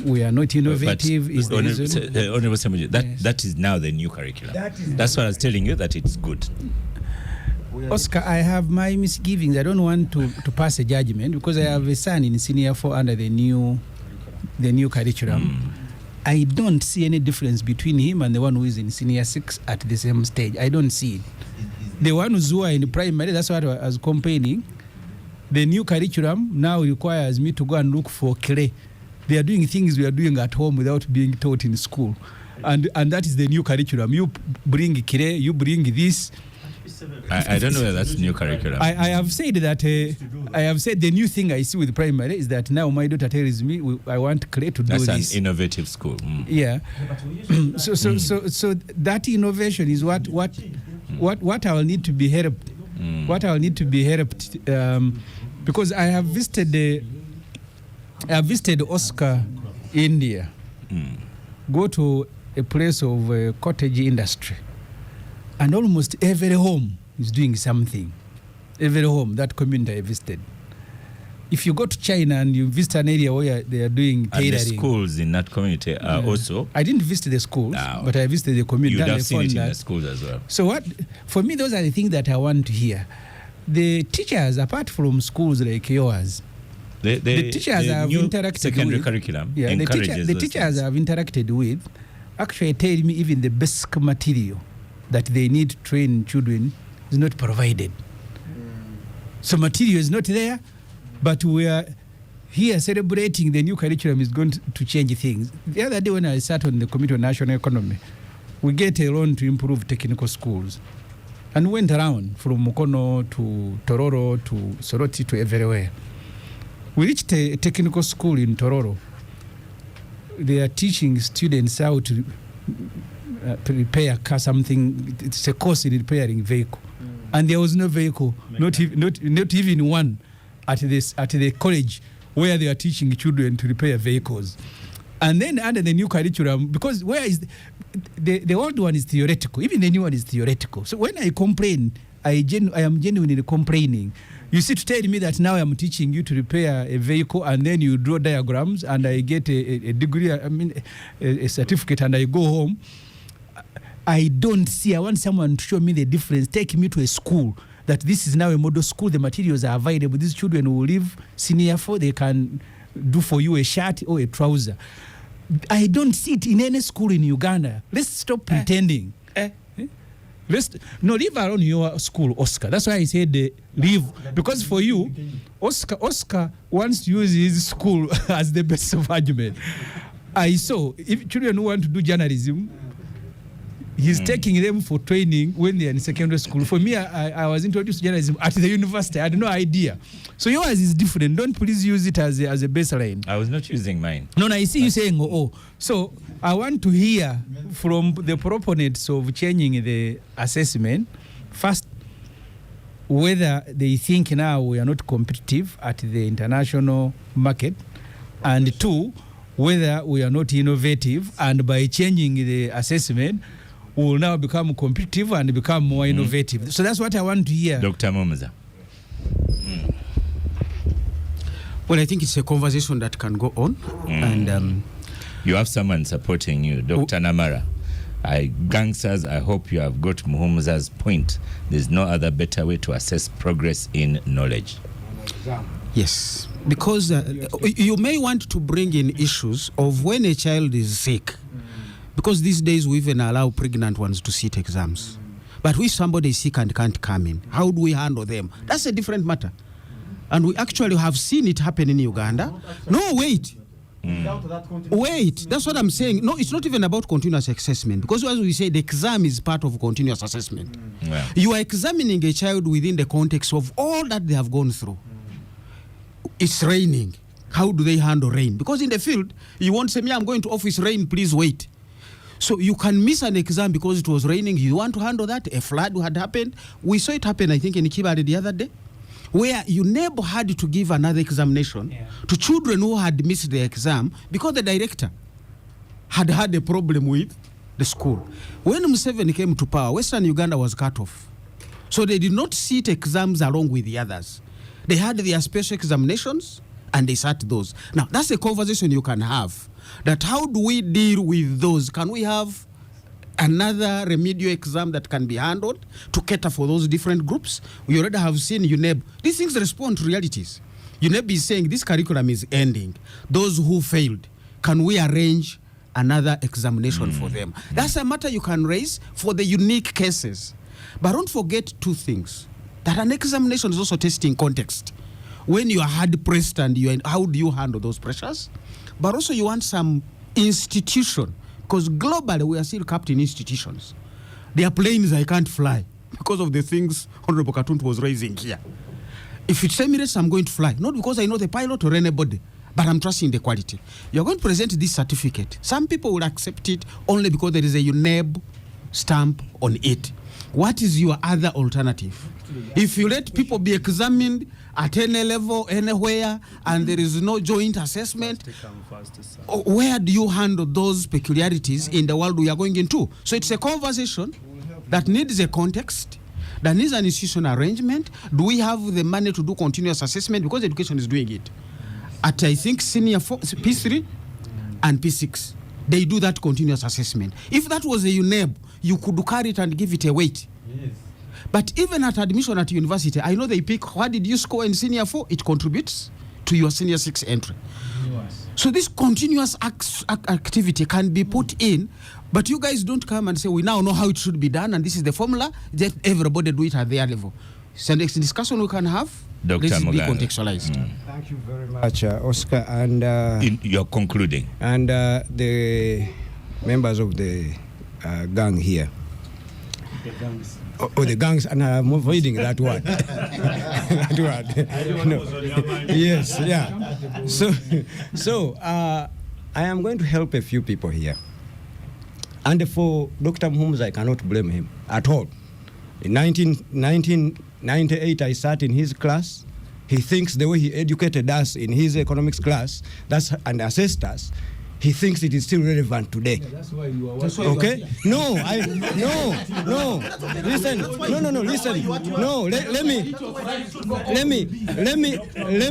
we are not innovative. Is the reason. Honorable Semuji, Yes. that is now the new curriculum. That's what I was telling you, that it's good. Oscar, I have my misgivings. I don't want to pass a judgment because I have a son in senior 4 under the new curriculum. I don't see any difference between him and the one who is in senior 6 at the same stage. I don't see it. The ones who are in primary, that's what I was complaining. The new curriculum now requires me to go and look for clay. They are doing things we are doing at home without being taught in school. And that is the new curriculum. You bring clay, you bring this. I don't know whether that's new curriculum. I have said that I have said the new thing I see with primary is that now my daughter tells me I want clay to do That's this. an innovative school. Yeah. So that innovation is what I will need to be helped. What I will need to be helped because I have visited Oscar, India. Go to a place of cottage industry. And almost every home is doing something. Every home, that community I visited. If you go to China and you visit an area where they are doing tailoring. And the schools in that community are also. I didn't visit the schools, No. but I visited the community. You'd and have I seen found it in that- the schools as well. So for me, those are the things that I want to hear. The teachers, apart from schools like yours, The teachers have new interacted secondary with, curriculum the encourages those teachers things. I've interacted with actually tell me even the basic material that they need to train children is not provided. So material is not there, but we are here celebrating the new curriculum is going to change things. The other day when I sat on the Committee on National Economy, we get a loan to improve technical schools and went around from Mukono to Tororo to Soroti to everywhere. We reached a technical school in Tororo. They are teaching students how to repair car, something. It's a course in repairing vehicle, and there was no vehicle, not even one, at the college where they are teaching children to repair vehicles. And then under the new curriculum, because where is the old one is theoretical, even the new one is theoretical. So when I complain, I am genuinely complaining. You see, to tell me that now I'm teaching you to repair a vehicle and then you draw diagrams and I get a degree, a certificate, and I go home. I don't see. I want someone to show me the difference. Take me to a school that this is now a model school. The materials are available. These children will leave senior 4. They can do for you a shirt or a trouser. I don't see it in any school in Uganda. Let's stop pretending. Leave alone your school, Oscar. That's why I said leave. Because for you, Oscar wants to use his school as the best of argument. I saw if children who want to do journalism, he's taking them for training when they're in secondary school. For me, I was introduced to journalism at the university. I had no idea. So yours is different. Don't please use it as a baseline. I was not using mine. No, I see you saying, oh. So I want to hear from the proponents of changing the assessment, first, whether they think now we are not competitive at the international market, and 2, whether we are not innovative, and by changing the assessment, we will now become competitive and become more innovative. So that's what I want to hear. Dr. Momuza. Well, I think it's a conversation that can go on. And you have someone supporting you, Dr. Namara. Gangsters, I hope you have got Muhumuza's point. There's no other better way to assess progress in knowledge. yes, because you may want to bring in issues of when a child is sick. Because these days we even allow pregnant ones to sit exams. But if somebody is sick and can't come in, how do we handle them? That's a different matter. And we actually have seen it happen in Uganda. No, wait. Wait, that's what I'm saying. No, it's not even about continuous assessment, because as we say, the exam is part of continuous assessment. Yeah. You are examining a child within the context of all that they have gone through. It's raining. How do they handle rain? Because in the field, you won't say, I'm going to office, rain, please wait. So you can miss an exam because it was raining. You want to handle that. A flood had happened. We saw it happen, I think, in Kibale the other day, where UNEB had to give another examination to children who had missed the exam because the director had a problem with the school. When Museveni came to power, Western Uganda was cut off. So they did not sit exams along with the others. They had their special examinations and they sat those. Now, that's a conversation you can have. That how do we deal with those? Can we have another remedial exam that can be handled to cater for those different groups? We already have seen UNEB. These things respond to realities. UNEB is saying this curriculum is ending. Those who failed, can we arrange another examination for them? That's a matter you can raise for the unique cases. But don't forget two things. That an examination is also testing context. When you are hard pressed and how do you handle those pressures? But also you want some institution, because globally we are still capped in institutions. There are planes I can't fly because of the things Honorable Katuntu was raising here. If it's Emirates, I'm going to fly. Not because I know the pilot or anybody, but I'm trusting the quality. You're going to present this certificate. Some people will accept it only because there is a UNEB stamp on it. What is your other alternative? If you let people be examined at any level, anywhere, and there is no joint assessment, where do you handle those peculiarities in the world we are going into? So it's a conversation that needs a context, that needs an institutional arrangement. Do we have the money to do continuous assessment? Because education is doing it. At, I think, senior P3 and P6, they do that continuous assessment. If that was a UNEB, you could carry it and give it a weight. Yes. But even at admission at university, I know they pick what did you score in senior 4, it contributes to your senior 6 entry. Yes. So this continuous activity can be put in, but you guys don't come and say, we now know how it should be done, and this is the formula, that everybody do it at their level. So next discussion we can have, Dr. this be Muganga. contextualized. Thank you very much, Oscar. And You're concluding. and the members of the gang here. Oh, the gangs, and I'm avoiding that word. That word. No. Yes, yeah. So I am going to help a few people here. And for Dr. Muhumuza, I cannot blame him at all. In 1998, I sat in his class. He thinks the way he educated us in his economics class, and assessed us, he thinks it is still relevant today. Yeah, that's why you are okay? No, listen. No, listen. No, let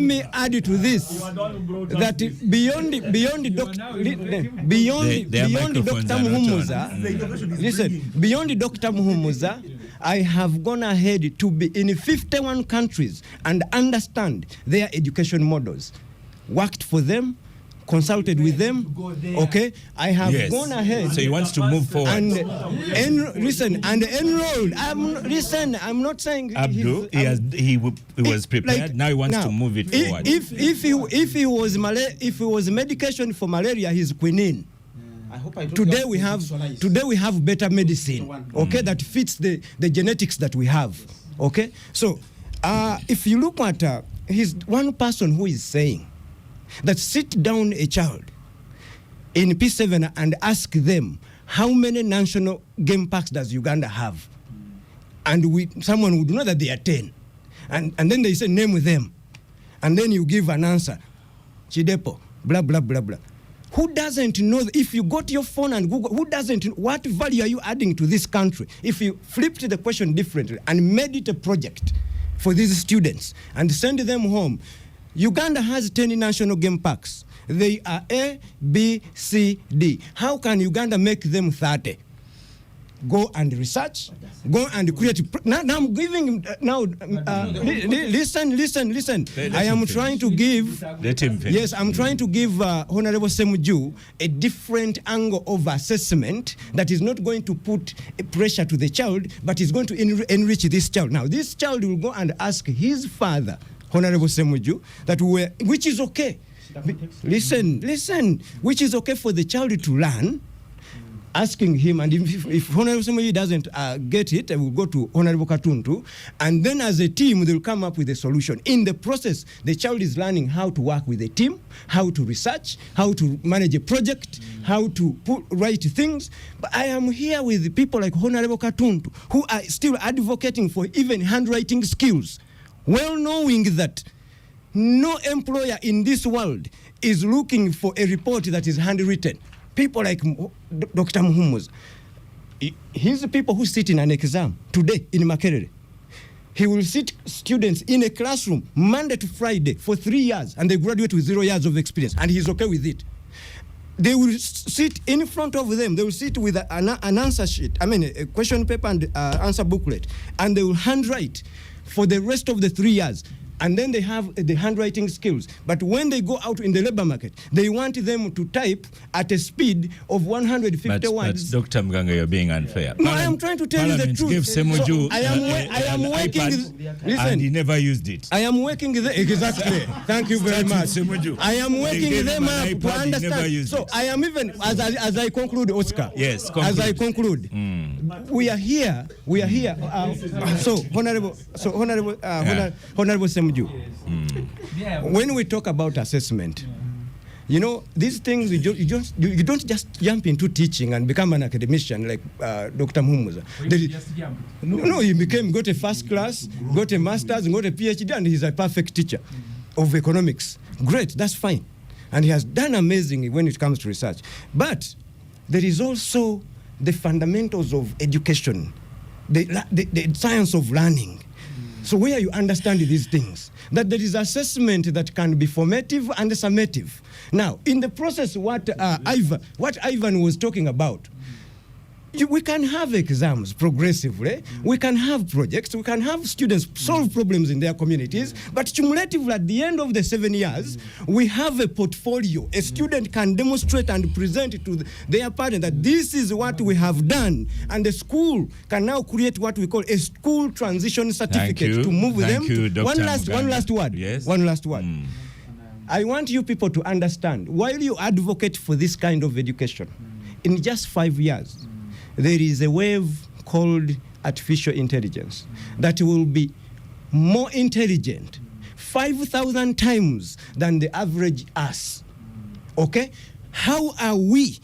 me add to this that beyond Dr. Muhumuza, listen, beyond Dr. Muhumuza, I have gone ahead to be in 51 countries and understand their education models, worked for them, consulted with them. Okay, I have gone ahead. So he wants to move forward. And enrolled. I'm not saying Abdul. He was prepared. Like, now he wants to move it forward. If he was medication for malaria, he's quinine. Today we have better medicine. Okay, that fits the genetics that we have. Okay, so if you look at he's one person who is saying that sit down a child in P7 and ask them how many national game parks does Uganda have, and someone would know that they are 10, and then they say name them, and then you give an answer, Chidepo, blah blah blah blah. Who doesn't know? If you got your phone and Google, who doesn't? What value are you adding to this country? If you flipped the question differently and made it a project for these students and send them home. Uganda has 10 national game parks. They are A, B, C, D. How can Uganda make them 30? go and research, go and create. Now I'm giving, listen. I am trying to give, Let him finish. yes, I'm trying to give Honorable Semuju a different angle of assessment that is not going to put a pressure to the child, but is going to enrich this child. Now, this child will go and ask his father, Honorable Semuju, which is okay. Listen, which is okay for the child to learn, asking him, and if Honorable Semuju doesn't get it, I will go to Honorable Katuntu, and then as a team, they'll come up with a solution. In the process, the child is learning how to work with a team, how to research, how to manage a project, how to write things. But I am here with people like Honorable Katuntu, who are still advocating for even handwriting skills, well knowing that no employer in this world is looking for a report that is handwritten. People like Dr. Muhumuza, he's the people who sit in an exam today in Makerere. He will sit students in a classroom Monday to Friday for 3 years, and they graduate with 0 years of experience, and he's okay with it. They will sit in front of them. They will sit with an answer sheet, a question paper and answer booklet, and they will handwrite for the rest of the 3 years. And then they have the handwriting skills. But when they go out in the labor market, they want them to type at a speed of 150 words. But Dr. Mganga, you're being unfair. No, I am trying to tell you the truth. Gave Semuju I am working. iPad, Listen, and he never used it. I am working exactly. Thank you very much. I am working them up to understand. So I am even as I conclude, Oscar. Yes, conclude. As I conclude, we are here. Honorable Semuju. When we talk about assessment, you know, these things you don't just jump into teaching and become an academician like Dr. Muhumuza. No, he got a first class, got a master's, got a PhD, and he's a perfect teacher of economics. Great, that's fine. And he has done amazing when it comes to research. But there is also the fundamentals of education, the science of learning. So where you understand these things, that there is assessment that can be formative and summative. Now, in the process, what Ivan was talking about, we can have exams progressively, we can have projects, we can have students solve problems in their communities, but cumulatively at the end of the 7 years, we have a portfolio. A student can demonstrate and present it to their parent that this is what we have done, and the school can now create what we call a school transition certificate to move them. One last word. Yes. One last word. I want you people to understand, while you advocate for this kind of education, in just 5 years, there is a wave called artificial intelligence that will be more intelligent 5,000 times than the average us. Okay? How are we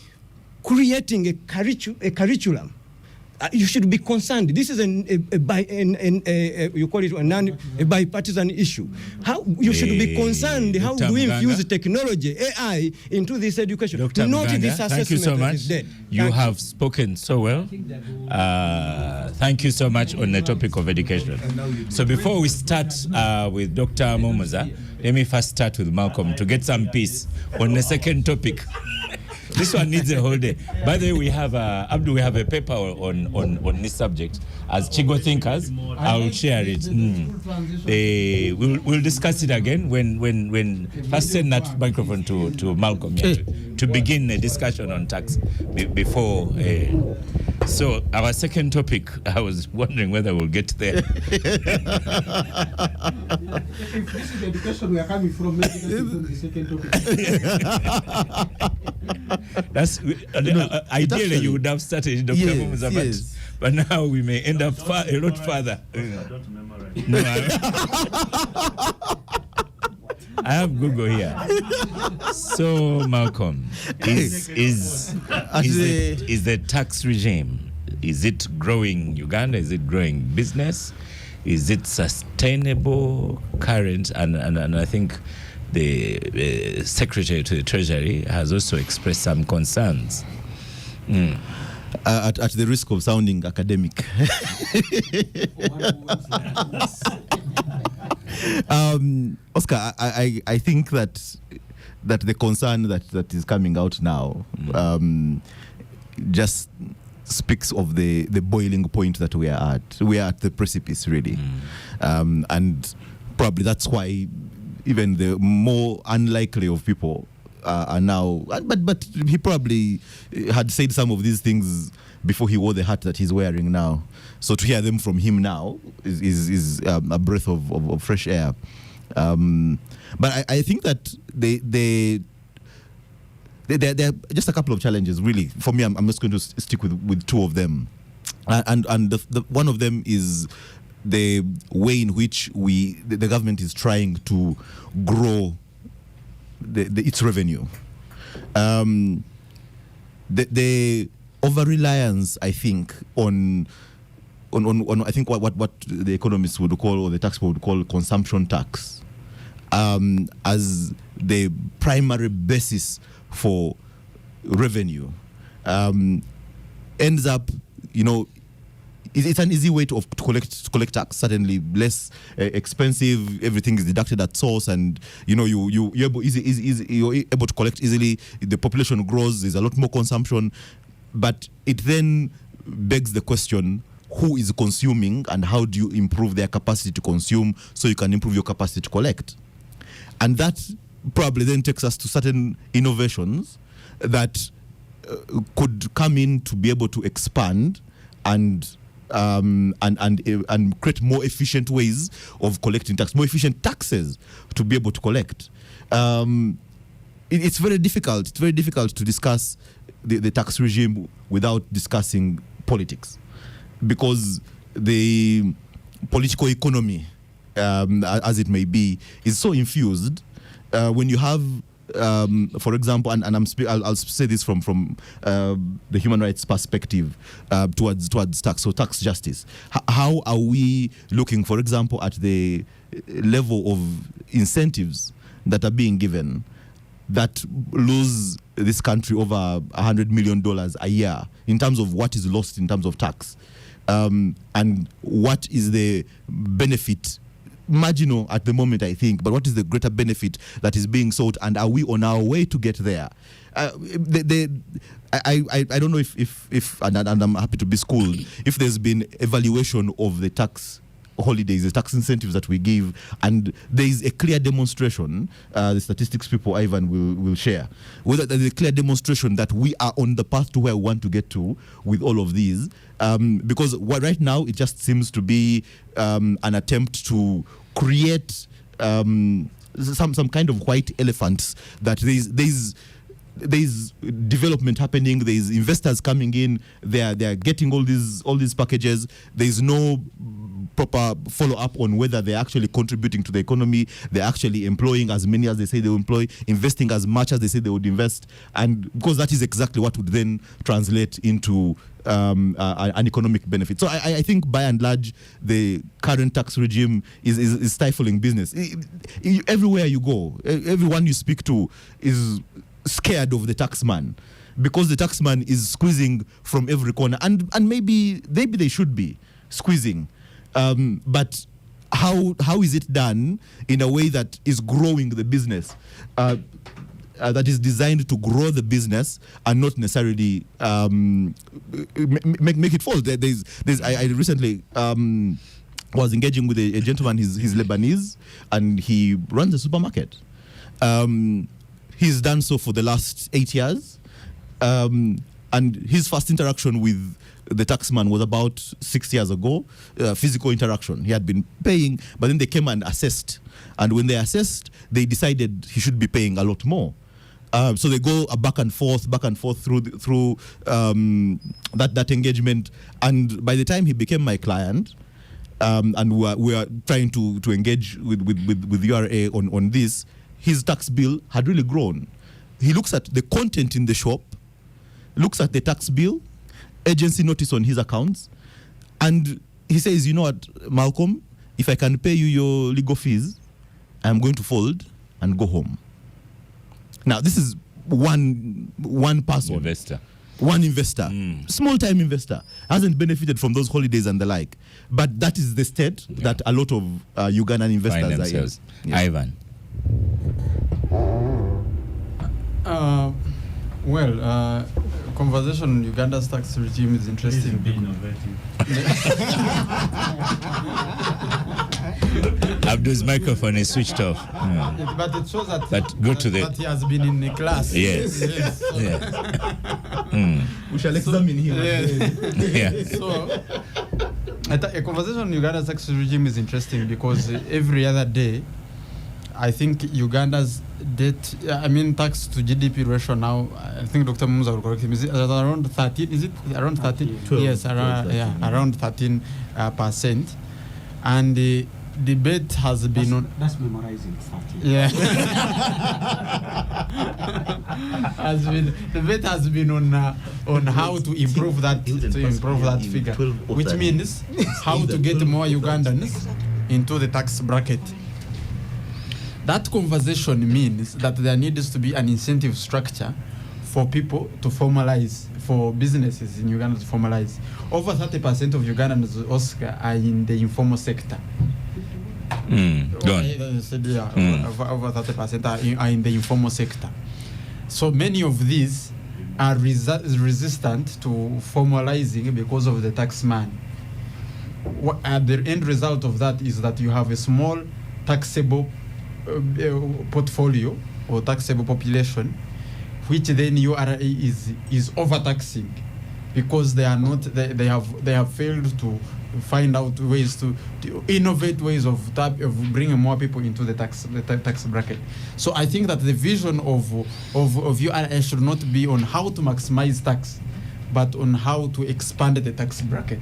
creating a curriculum? You should be concerned. This is you call it a bipartisan issue. How you should be concerned? How do we infuse technology, AI, into this education? Dr. Not Mganga, this assessment thank you so that much. is dead. You have spoken so well. Thank you so much on the topic of education. So before we start with Dr. Muhumuza, let me first start with Malcolm to get some peace on the second topic. This one needs a whole day. By the way, we have Abdul. We have a paper on this subject. As Chigo thinkers, I will share it. We'll discuss it again when first send that microphone to Malcolm to begin a discussion on tax before. So our second topic, I was wondering whether we'll get there. If this is the education we are coming from, maybe the second topic. That's ideally you would have started Dr. Muhumuza, but now we may end up a lot further. I don't remember. No, I have Google here. So Malcolm, is the tax regime, is it growing Uganda? Is it growing business? Is it sustainable, current? And I think the Secretary to the Treasury has also expressed some concerns. At the risk of sounding academic. Oscar, I think that the concern that is coming out now just speaks of the boiling point that we are at. We are at the precipice, really. And probably that's why even the more unlikely of people are now, but he probably had said some of these things before he wore the hat that he's wearing now. So to hear them from him now is a breath of fresh air. But I think that there are just a couple of challenges, really. For me, I'm just going to stick with two of them. And the one of them is the way in which the government is trying to grow its revenue. The over-reliance, I think, on I think what the economists would call, or the tax people would call, consumption tax, as the primary basis for revenue, ends up, it's an easy way to collect tax. Certainly less expensive. Everything is deducted at source, and you're able to collect easily. The population grows. There's a lot more consumption, but it then begs the question: who is consuming, and how do you improve their capacity to consume so you can improve your capacity to collect? And that probably then takes us to certain innovations that could come in to be able to expand and create more efficient ways of collecting tax, more efficient taxes to be able to collect. It's very difficult. It's very difficult to discuss the tax regime without discussing politics, because the political economy, as it may be, is so infused. When you have, for example, and I'll say this from the human rights perspective towards tax, so tax justice. How are we looking, for example, at the level of incentives that are being given that lose this country over $100 million a year in terms of what is lost in terms of tax, and what is the benefit? Marginal at the moment, I think, but what is the greater benefit that is being sought, and are we on our way to get there? I don't know if and I'm happy to be schooled, if there's been evaluation of the tax holidays, the tax incentives that we give, and there is a clear demonstration, the statistics people, Ivan, will share, whether there's a clear demonstration that we are on the path to where we want to get to with all of these, because right now it just seems to be an attempt to create some kind of white elephants, that there's development happening, there's investors coming in, they are getting all these packages. There's no proper follow-up on whether they're actually contributing to the economy, they're actually employing as many as they say they will employ, investing as much as they say they would invest, and because that is exactly what would then translate into an economic benefit. So I think by and large the current tax regime is stifling business. Everywhere you go, everyone you speak to is scared of the taxman, because the taxman is squeezing from every corner, and maybe they should be squeezing, but how is it done in a way that is growing the business, that is designed to grow the business and not necessarily make it fall? I recently was engaging with a gentleman. He's Lebanese, and he runs a supermarket. He's done so for the last 8 years, and his first interaction with the taxman was about 6 years ago, physical interaction. He had been paying, but then they came and assessed. And when they assessed, they decided he should be paying a lot more. So they go back and forth through that engagement. And by the time he became my client, and we are trying to engage with URA on this, his tax bill had really grown. He looks at the content in the shop, looks at the tax bill, agency notice on his accounts, and he says, you know what, Malcolm, if I can pay you your legal fees, I'm going to fold and go home. Now, this is one person. One investor, small-time investor, hasn't benefited from those holidays and the like. But that is the state that a lot of Ugandan investors are in. Yes. Ivan. conversation on Uganda's tax regime is interesting. Abdul's microphone is switched off. But it shows that, But go to the- that he has been in the class. Yes. Yes. Yeah. We shall examine him. Yeah. So, a conversation on Uganda's tax regime is interesting because every other day, I think Uganda's debt, tax to GDP ratio now, I think Dr. Mumza will correct me, is it around 13? Is it around 13? 12, Yes, around, 13. Around 13%. And the debate has been on. That's memorizing 30. Yeah. Debate has been on how to improve that figure, 12 or which 13. means how to get more Ugandans into the tax bracket. That conversation means that there needs to be an incentive structure for people to formalize, for businesses in Uganda to formalize. Over 30% of Ugandans, Oscar, are in the informal sector. Go on. Over 30% are in the informal sector. So many of these are resistant to formalizing because of the tax man. The end result of that is that you have a small taxable portfolio or taxable population, which then URA is overtaxing because they are not they have failed to find out ways to innovate ways of bringing more people into the tax bracket. So I think that the vision of URA should not be on how to maximize tax, but on how to expand the tax bracket.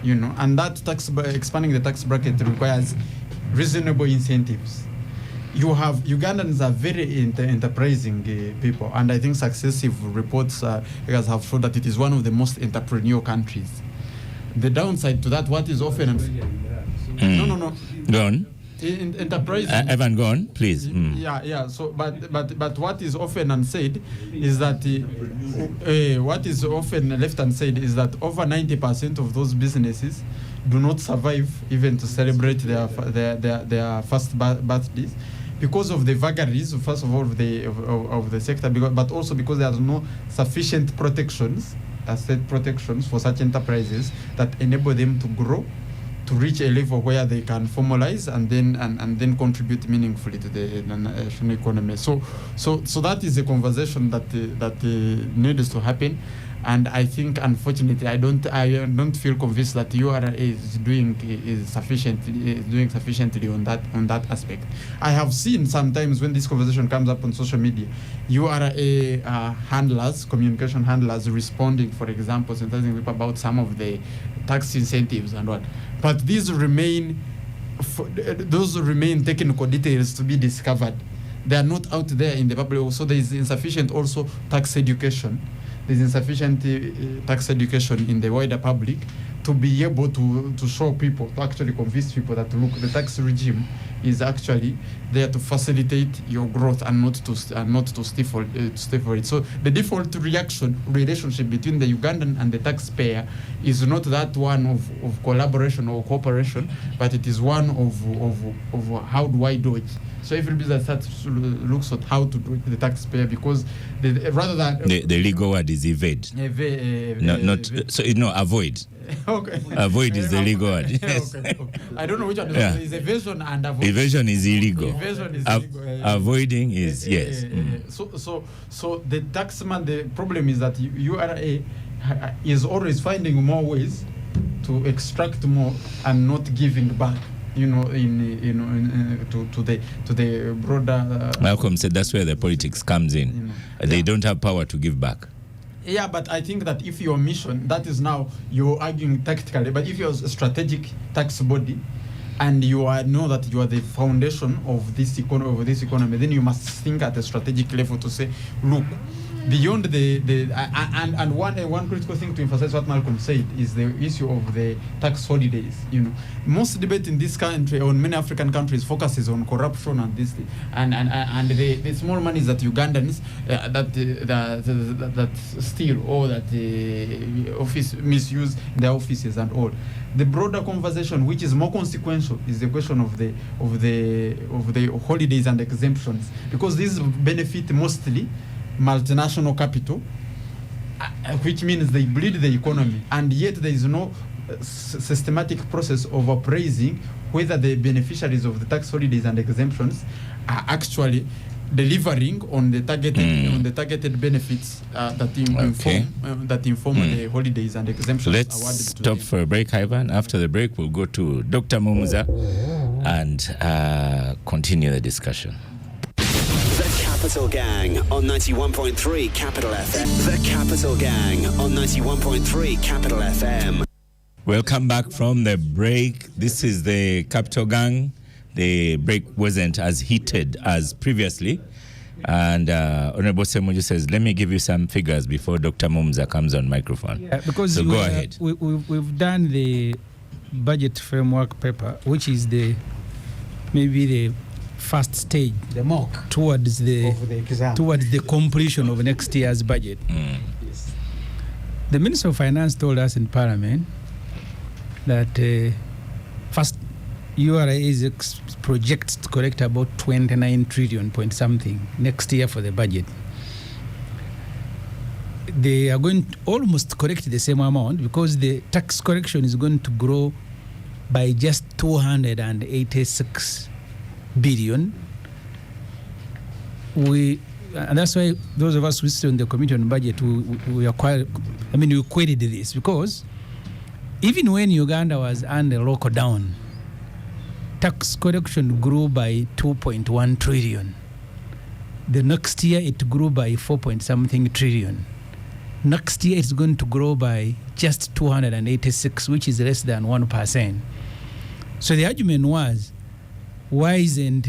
And that expanding the tax bracket requires reasonable incentives. Ugandans are very enterprising people, and I think successive reports have shown that it is one of the most entrepreneurial countries. The downside to that, what is often no. Go on. Enterprising. Evan, go on, please. Yeah. So, but what is often unsaid is that what is often left unsaid is that over 90% of those businesses do not survive even to celebrate their first birthdays, because of the vagaries, first of all, of the sector, but also because there are no sufficient protections, asset protections for such enterprises that enable them to grow, to reach a level where they can formalize and then contribute meaningfully to the national economy. So that is a conversation that needs to happen. And I think, unfortunately, I don't feel convinced that URA is doing sufficiently on that aspect. I have seen sometimes when this conversation comes up on social media, URA handlers, communication handlers, responding, for example, sensitizing people about some of the tax incentives and what. But those remain technical details to be discovered. They are not out there in the public. So there is insufficient also tax education. There's insufficient tax education in the wider public to be able to show people, to actually convince people that, look, the tax regime is actually there to facilitate your growth and not to stifle it. So the default relationship between the Ugandan and the taxpayer is not that one of collaboration or cooperation, but it is one of how do I do it. So every business looks at how to do it, the taxpayer, because rather than the legal word is evade. Avoid. Okay. Avoid is the legal word. Yes. Okay. I don't know which one is evasion and avoid. Evasion is illegal. Evasion is illegal. Avoiding is yes. So the taxman, the problem is that URA is always finding more ways to extract more and not giving back. To the broader. Malcolm said that's where the politics comes in. They don't have power to give back. Yeah, but I think that if your mission, that is now you're arguing tactically, but if you're a strategic tax body and you know that you are the foundation of this economy, then you must think at a strategic level to say, look, beyond one critical thing to emphasize what Malcolm said is the issue of the tax holidays. Most debate in this country or in many African countries focuses on corruption and this thing, and the small monies that Ugandans that steal or that the office misuse their offices and all. The broader conversation, which is more consequential, is the question of the holidays and exemptions, because these benefit mostly multinational capital which means they bleed the economy, and yet there is no systematic process of appraising whether the beneficiaries of the tax holidays and exemptions are actually delivering on the targeted benefits that inform the holidays and exemptions. Let's stop for a break, Ivan. After the break, we'll go to Dr. Mumuza and continue the discussion. The Capital Gang on 91.3 Capital FM. The Capital Gang on 91.3 Capital FM. Welcome back from the break. This is the Capital Gang. The break wasn't as heated as previously. And Honorable Semuju says, let me give you some figures before Dr. Mumza comes on microphone. Yeah, because so go ahead. We've done the budget framework paper, which is maybe the first stage, the mock towards the completion of next year's budget. Yes. The Minister of Finance told us in Parliament that first URA projects to collect about 29 trillion point something next year for the budget. They are going to almost collect the same amount because the tax collection is going to grow by just 286 billion. And that's why those of us who sit on the committee on budget, we queried this, because even when Uganda was under lockdown, tax collection grew by 2.1 trillion. The next year it grew by 4.something trillion. Next year it's going to grow by just 286, which is less than 1%. So the argument was, why isn't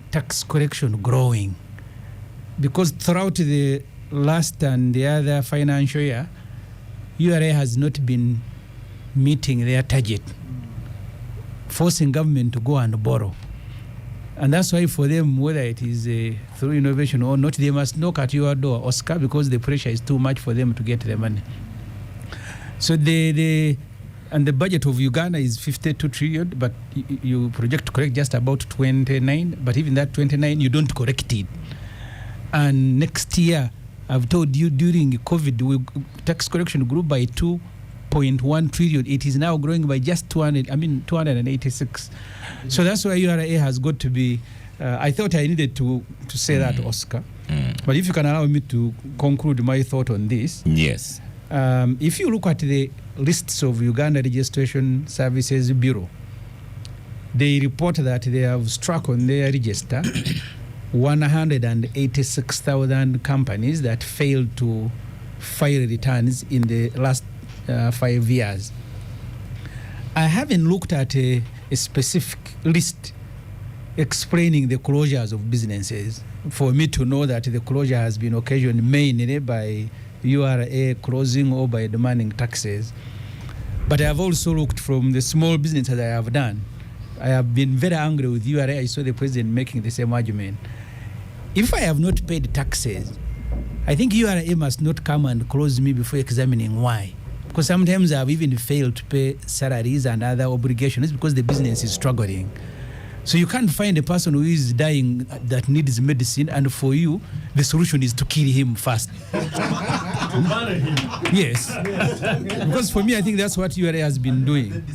tax collection growing? Because throughout the last and the other financial year, URA has not been meeting their target, forcing government to go and borrow. And that's why for them, whether it is through innovation or not, they must knock at your door, Oscar, because the pressure is too much for them to get the money. So the budget of Uganda is 52 trillion, but you project to collect just about 29, but even that 29, you don't correct it. And next year, I've told you, during COVID, tax collection grew by 2.1 trillion. It is now growing by just 286. So that's why URA has got to be, I thought I needed to say that, Oscar. But if you can allow me to conclude my thought on this. Yes. If you look at the lists of Uganda Registration Services Bureau, they report that they have struck on their register 186,000 companies that failed to file returns in the last 5 years. I haven't looked at a specific list explaining the closures of businesses for me to know that the closure has been occasioned mainly by URA closing or by demanding taxes. But I have also looked from the small businesses I have done. I have been very angry with URA. I saw the president making the same argument. If I have not paid taxes, I think URA must not come and close me before examining why. Because sometimes I've even failed to pay salaries and other obligations because the business is struggling. So you can't find a person who is dying that needs medicine, and for you, the solution is to kill him first. Yes. Because for me, I think that's what URA has been doing.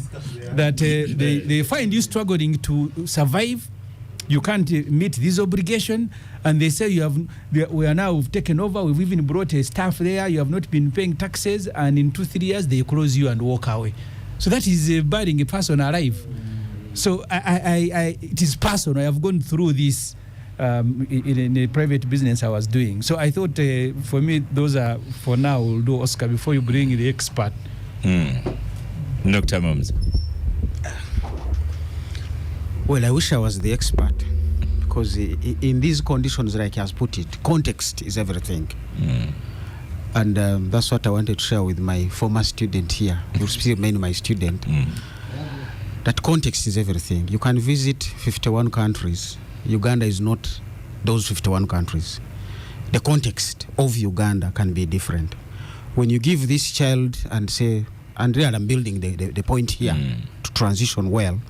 That they find you struggling to survive, you can't meet this obligation, and they say we are now taken over, we've even brought a staff there, you have not been paying taxes, and in 2-3 years they close you and walk away. So that is burying a person alive. So it is personal. I have gone through this in a private business I was doing. So I thought for me, those are, for now, we'll do Oscar before you bring the expert. Dr. Mums. Well, I wish I was the expert, because in these conditions, like he has put it, context is everything. And that's what I wanted to share with my former student here, who still remain my student. That context is everything. You can visit 51 countries. Uganda is not those 51 countries. The context of Uganda can be different. When you give this child and say, and really I'm building the point here to transition well,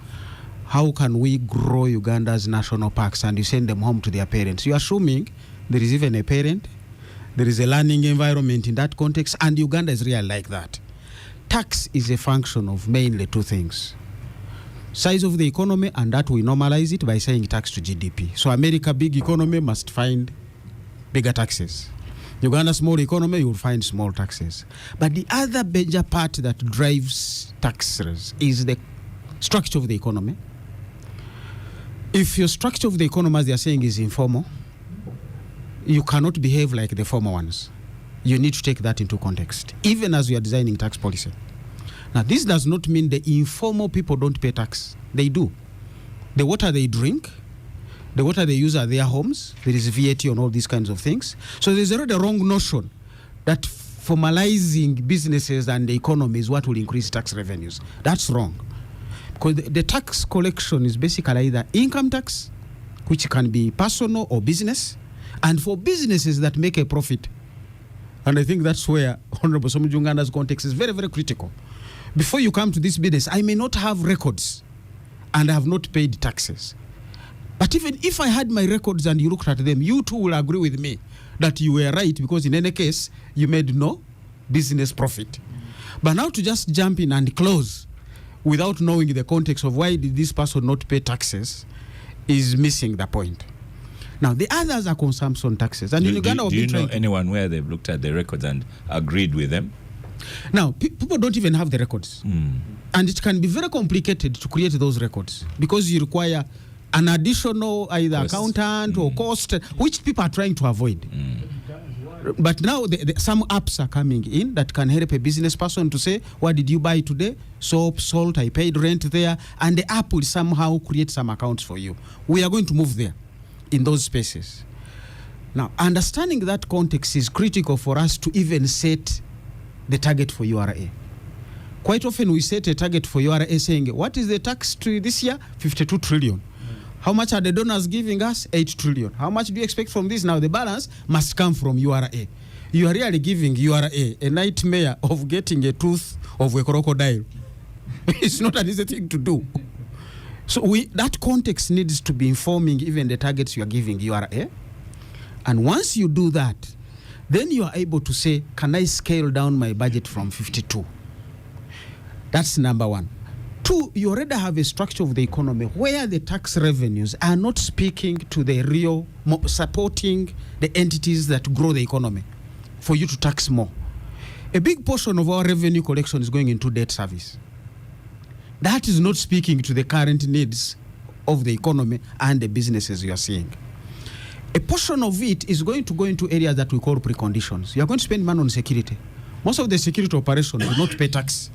how can we grow Uganda's national parks, and you send them home to their parents? You're assuming there is even a parent There is a learning environment in that context, and Uganda is really like that. Tax is a function of mainly two things: size of the economy, and that we normalize it by saying tax to GDP. So America, big economy, must find bigger taxes. Uganda, small economy, you will find small taxes. But the other major part that drives taxes is the structure of the economy. If your structure of the economy, as they are saying, is informal, you cannot behave like the former ones. You need to take that into context, even as we are designing tax policy. Now, this does not mean the informal people don't pay tax. They do. The water they drink, the water they use at their homes, there is VAT on all these kinds of things. So there's already a wrong notion that formalizing businesses and the economy is what will increase tax revenues. That's wrong. Because the tax collection is basically either income tax, which can be personal or business, and for businesses that make a profit. And I think that's where Honorable Somujunganda's context is very, very critical. Before you come to this business, I may not have records and I have not paid taxes. But even if I had my records and you looked at them, you too will agree with me that you were right, because in any case, you made no business profit. But now to just jump in and close without knowing the context of why did this person not pay taxes is missing the point. Now, the others are consumption taxes. And in Uganda, do you know anyone where they've looked at the records and agreed with them? Now, people don't even have the records. And it can be very complicated to create those records because you require an additional either cost, accountant or cost, which people are trying to avoid. But now some apps are coming in that can help a business person to say, what did you buy today? Soap, salt, I paid rent there. And the app will somehow create some accounts for you. We are going to move there in those spaces. Now, understanding that context is critical for us to even set the target for URA. Quite often we set a target for URA saying, what is the tax to this year? 52 trillion. How much are the donors giving us? 8 trillion. How much do you expect from this? Now the balance must come from URA. You are really giving URA a nightmare of getting a tooth of a crocodile. It's not an easy thing to do. So that context needs to be informing even the targets you are giving URA. And once you do that, then you are able to say, can I scale down my budget from 52? That's number one. Two, you already have a structure of the economy where the tax revenues are not speaking to the real, supporting the entities that grow the economy for you to tax more. A big portion of our revenue collection is going into debt service. That is not speaking to the current needs of the economy and the businesses you are seeing. A portion of it is going to go into areas that we call preconditions. You are going to spend money on security. Most of the security operations do not pay tax.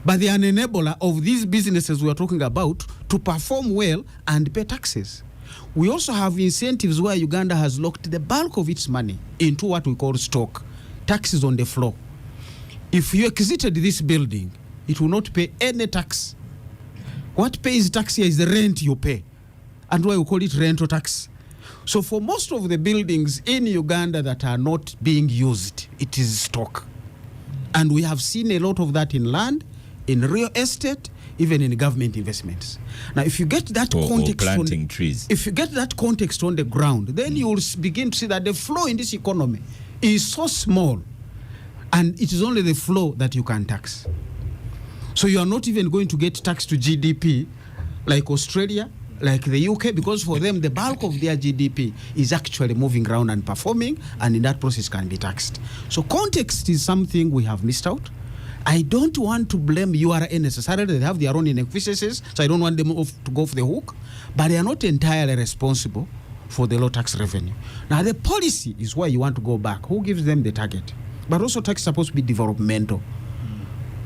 But they are an enabler of these businesses we are talking about to perform well and pay taxes. We also have incentives where Uganda has locked the bulk of its money into what we call stock, taxes on the floor. If you exited this building, it will not pay any tax. What pays tax here is the rent you pay, and why we call it rental tax. So for most of the buildings in Uganda that are not being used, it is stock. And we have seen a lot of that in land, in real estate, even in government investments. Now, if you get that context, planting trees. If you get that context on the ground, then you will begin to see that the flow in this economy is so small, and it is only the flow that you can tax. So you are not even going to get tax to GDP like Australia, like the UK, because for them the bulk of their GDP is actually moving around and performing, and in that process can be taxed. So context is something we have missed out. I don't want to blame URA necessarily. They have their own inefficiencies, so I don't want them to go off the hook, but they are not entirely responsible for the low tax revenue. Now the policy is where you want to go back. Who gives them the target? But also tax is supposed to be developmental.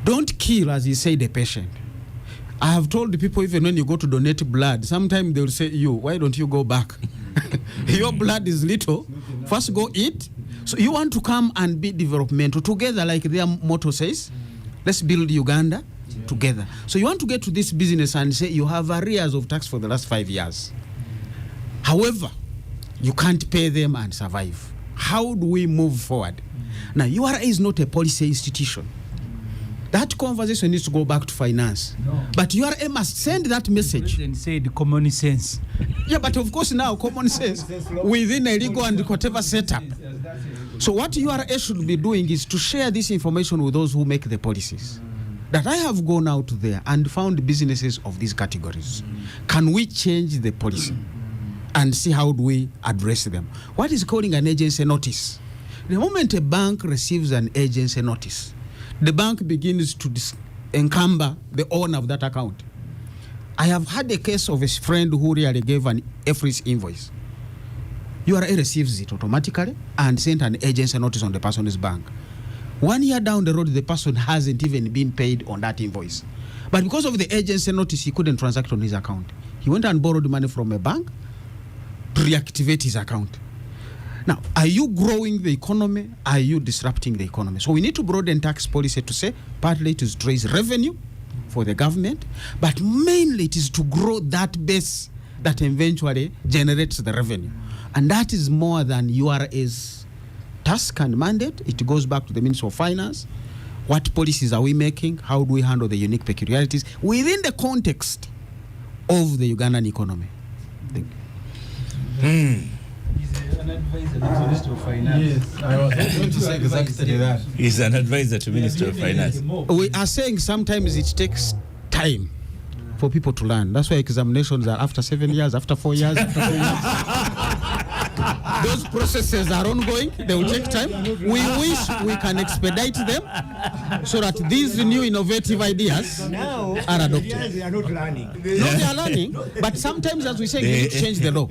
Don't kill, as you say, the patient. I have told the people, even when you go to donate blood, sometimes they will say, why don't you go back? Your blood is little. First go eat. So you want to come and be developmental together, like their motto says. Let's build Uganda together. So you want to get to this business and say you have arrears of tax for the last 5 years. However, you can't pay them and survive. How do we move forward? Now, URA is not a policy institution. That conversation needs to go back to finance. No. But URA must send that message. The president said common sense. Yeah, but of course now common sense within a legal and whatever setup. So what URA should be doing is to share this information with those who make the policies. That I have gone out there and found businesses of these categories. Can we change the policy and see how do we address them? What is calling an agency notice? The moment a bank receives an agency notice, the bank begins to encumber the owner of that account. I have had a case of a friend who really gave an EFRIS invoice. URA receives it automatically and sent an agency notice on the person's bank. 1 year down the road, the person hasn't even been paid on that invoice. But because of the agency notice, he couldn't transact on his account. He went and borrowed money from a bank to reactivate his account. Now, are you growing the economy? Are you disrupting the economy? So we need to broaden tax policy to say partly it is to raise revenue for the government, but mainly it is to grow that base that eventually generates the revenue. And that is more than URA's task and mandate. It goes back to the Ministry of Finance. What policies are we making? How do we handle the unique peculiarities within the context of the Ugandan economy? Thank you. He's an advisor to the Ministry of Finance. Yes, I was going to say exactly that. He's an advisor to Minister of Finance. We are saying sometimes it takes time for people to learn. That's why examinations are after 7 years, after 4 years, after 4 years. Those processes are ongoing. They will take time. We wish we can expedite them so that these new innovative ideas are adopted. They are not learning. No, they are learning, but sometimes, as we say, you need to change the law.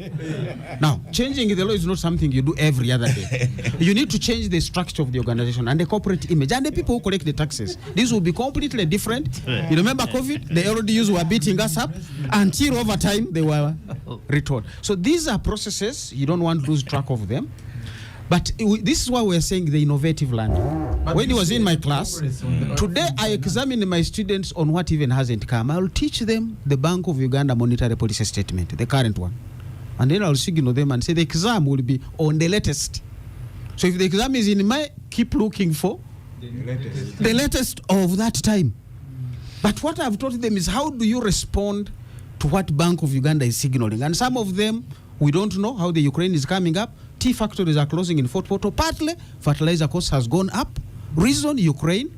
Now, changing the law is not something you do every other day. You need to change the structure of the organization and the corporate image and the people who collect the taxes. This will be completely different. You remember COVID? The LDUs were beating us up until over time they were retold. So these are processes. You don't want to lose track of them. But this is why we're saying the innovative learning. When he was in my class, today I examine my students on what even hasn't come. I'll teach them the Bank of Uganda monetary policy statement, the current one. And then I'll signal them and say the exam will be on the latest. So if the exam is in May, keep looking for the latest of that time. But what I've taught them is how do you respond to what Bank of Uganda is signaling? And some of them, we don't know how the Ukraine is coming up. Tea factories are closing in Fort Portal. Partly, fertilizer cost has gone up. Reason, Ukraine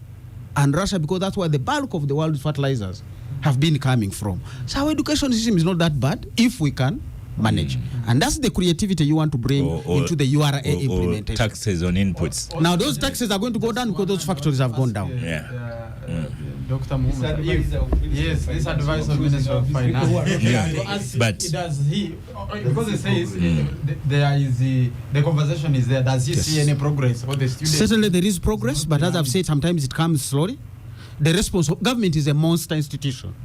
and Russia, because that's where the bulk of the world's fertilizers have been coming from. So our education system is not that bad if we can manage. And that's the creativity you want to bring into the URA implementation. Or taxes on inputs. Now, those taxes are going to go down because those factories have gone down. Dr. Muhammad, yes, this advice of Minister of Finance. Yeah. But because he says there is the conversation is there. Does he see any progress for the students? Certainly there is progress, but as I've said, sometimes it comes slowly. The response of government is a monster institution.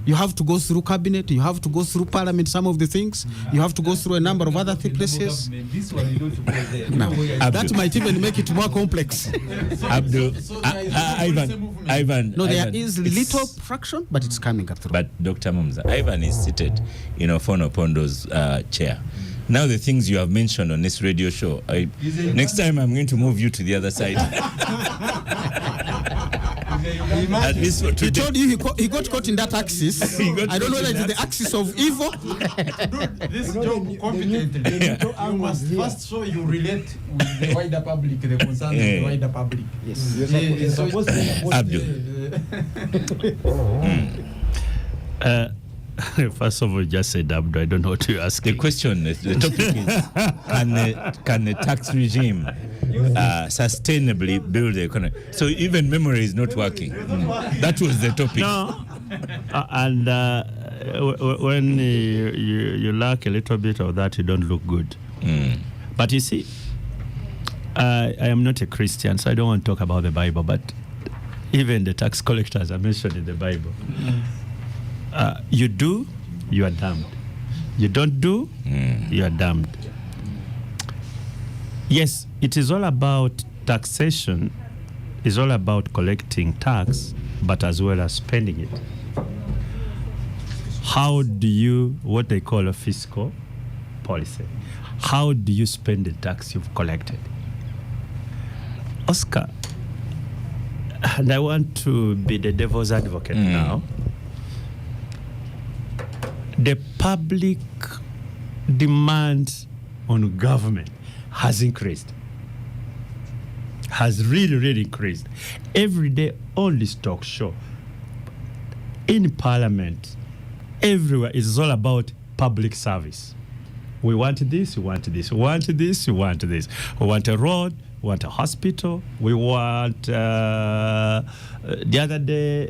You have to go through cabinet, you have to go through parliament, some of the things, you have to go through a number of other places. No, that might even make it more complex. Abdul, Ivan. No, there is little fraction, but it's coming up through. But Dr. Mumza, Ivan is seated in Ofono Pondo's chair. Now the things you have mentioned on this radio show, next time I'm going to move you to the other side. At least for he today. told you he got caught in that axis. I don't know whether it's the axis of evil. This job competently. You must first show you relate with the wider public, the concerns of the wider public. Yes, you're supposed to. Abdul. First of all, just said Abdul. I don't know what to ask. The question, the topic is, can the tax regime sustainably build the economy? So even memory is not working. That was the topic. No. And when you lack a little bit of that, you don't look good. But you see, I am not a Christian, so I don't want to talk about the Bible, but even the tax collectors are mentioned in the Bible. You do, you are damned. You don't do, you are damned. Yes, it is all about taxation, it's all about collecting tax, but as well as spending it. How do you, what they call a fiscal policy, how do you spend the tax you've collected? Oscar, and I want to be the devil's advocate now. The public demand on government has increased. has really, really increased. Every day, all this talk show, in Parliament, everywhere, it's all about public service. We want this, we want this, we want this, we want this. We want a road, we want a hospital, we want, the other day,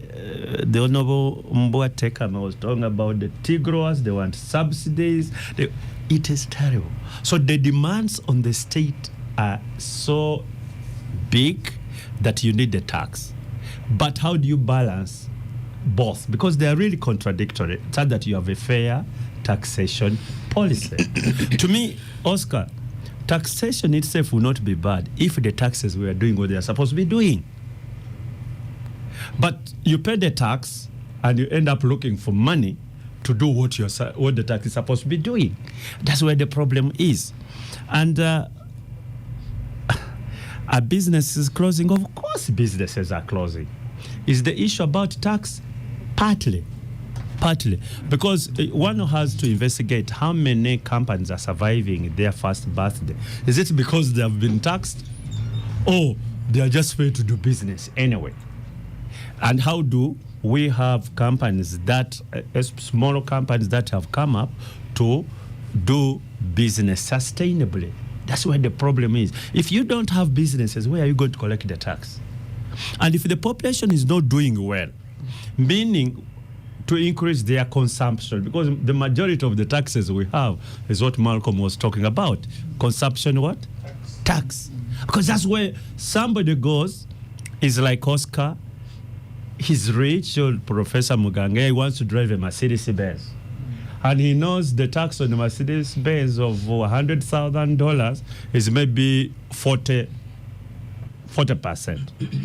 the Honorable Mboatekam was talking about the tea growers, they want subsidies. It is terrible. So the demands on the state are so big that you need the tax. But how do you balance both? Because they are really contradictory. It's not that you have a fair taxation policy. To me, Oscar, taxation itself will not be bad if the taxes were doing what they are supposed to be doing. But you pay the tax and you end up looking for money to do what the tax is supposed to be doing. That's where the problem is. And a business is closing. Of course, businesses are closing. Is the issue about tax? Partly. Because one has to investigate how many companies are surviving their first birthday. Is it because they have been taxed? Or they are just free to do business anyway? And how do we have companies that, smaller companies that have come up to do business sustainably? That's where the problem is. If you don't have businesses, where are you going to collect the tax? And if the population is not doing well, meaning to increase their consumption, because the majority of the taxes we have is what Malcolm was talking about. Consumption what? Tax. Because that's where somebody goes, is like Oscar, he's rich, or Professor Mugange, he wants to drive a Mercedes-Benz. And he knows the tax on the Mercedes-Benz of $100,000 is maybe 40%,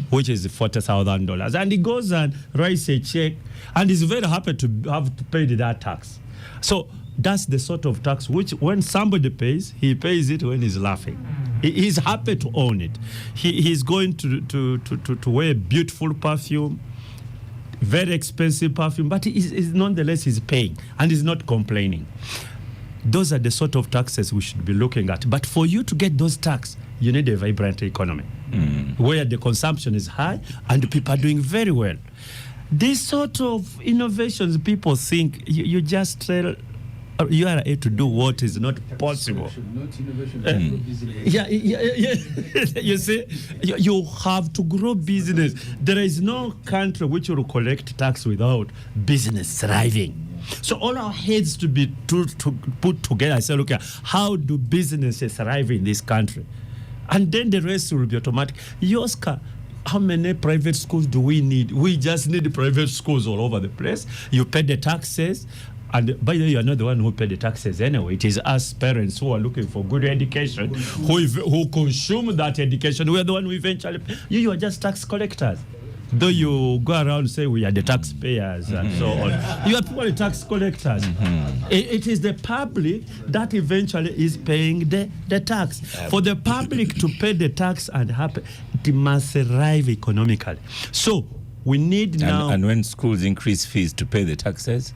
which is $40,000. And he goes and writes a check, and he's very happy to have to pay that tax. So that's the sort of tax which, when somebody pays, he pays it when he's laughing. He's happy to own it. He's going to wear beautiful perfume, very expensive perfume, but nonetheless he's paying, and he's not complaining. Those are the sort of taxes we should be looking at. But for you to get those taxes, you need a vibrant economy where the consumption is high and people are doing very well. These sort of innovations, people think you just tell URA to do what is not possible. Yeah. You see, you have to grow business. There is no country which will collect tax without business thriving. So all our heads to be to put together and say, look, how do businesses thrive in this country? And then the rest will be automatic. Oscar, how many private schools do we need? We just need private schools all over the place. You pay the taxes. And by the way, you're not the one who pay the taxes anyway. It is us parents who are looking for good education, who consume that education. We are the one who eventually pay. You are just tax collectors. Though you go around and say we are the taxpayers and so on. You are purely tax collectors. It is the public that eventually is paying the tax. For the public to pay the tax and happen, it must thrive economically. So we need now... And when schools increase fees to pay the taxes,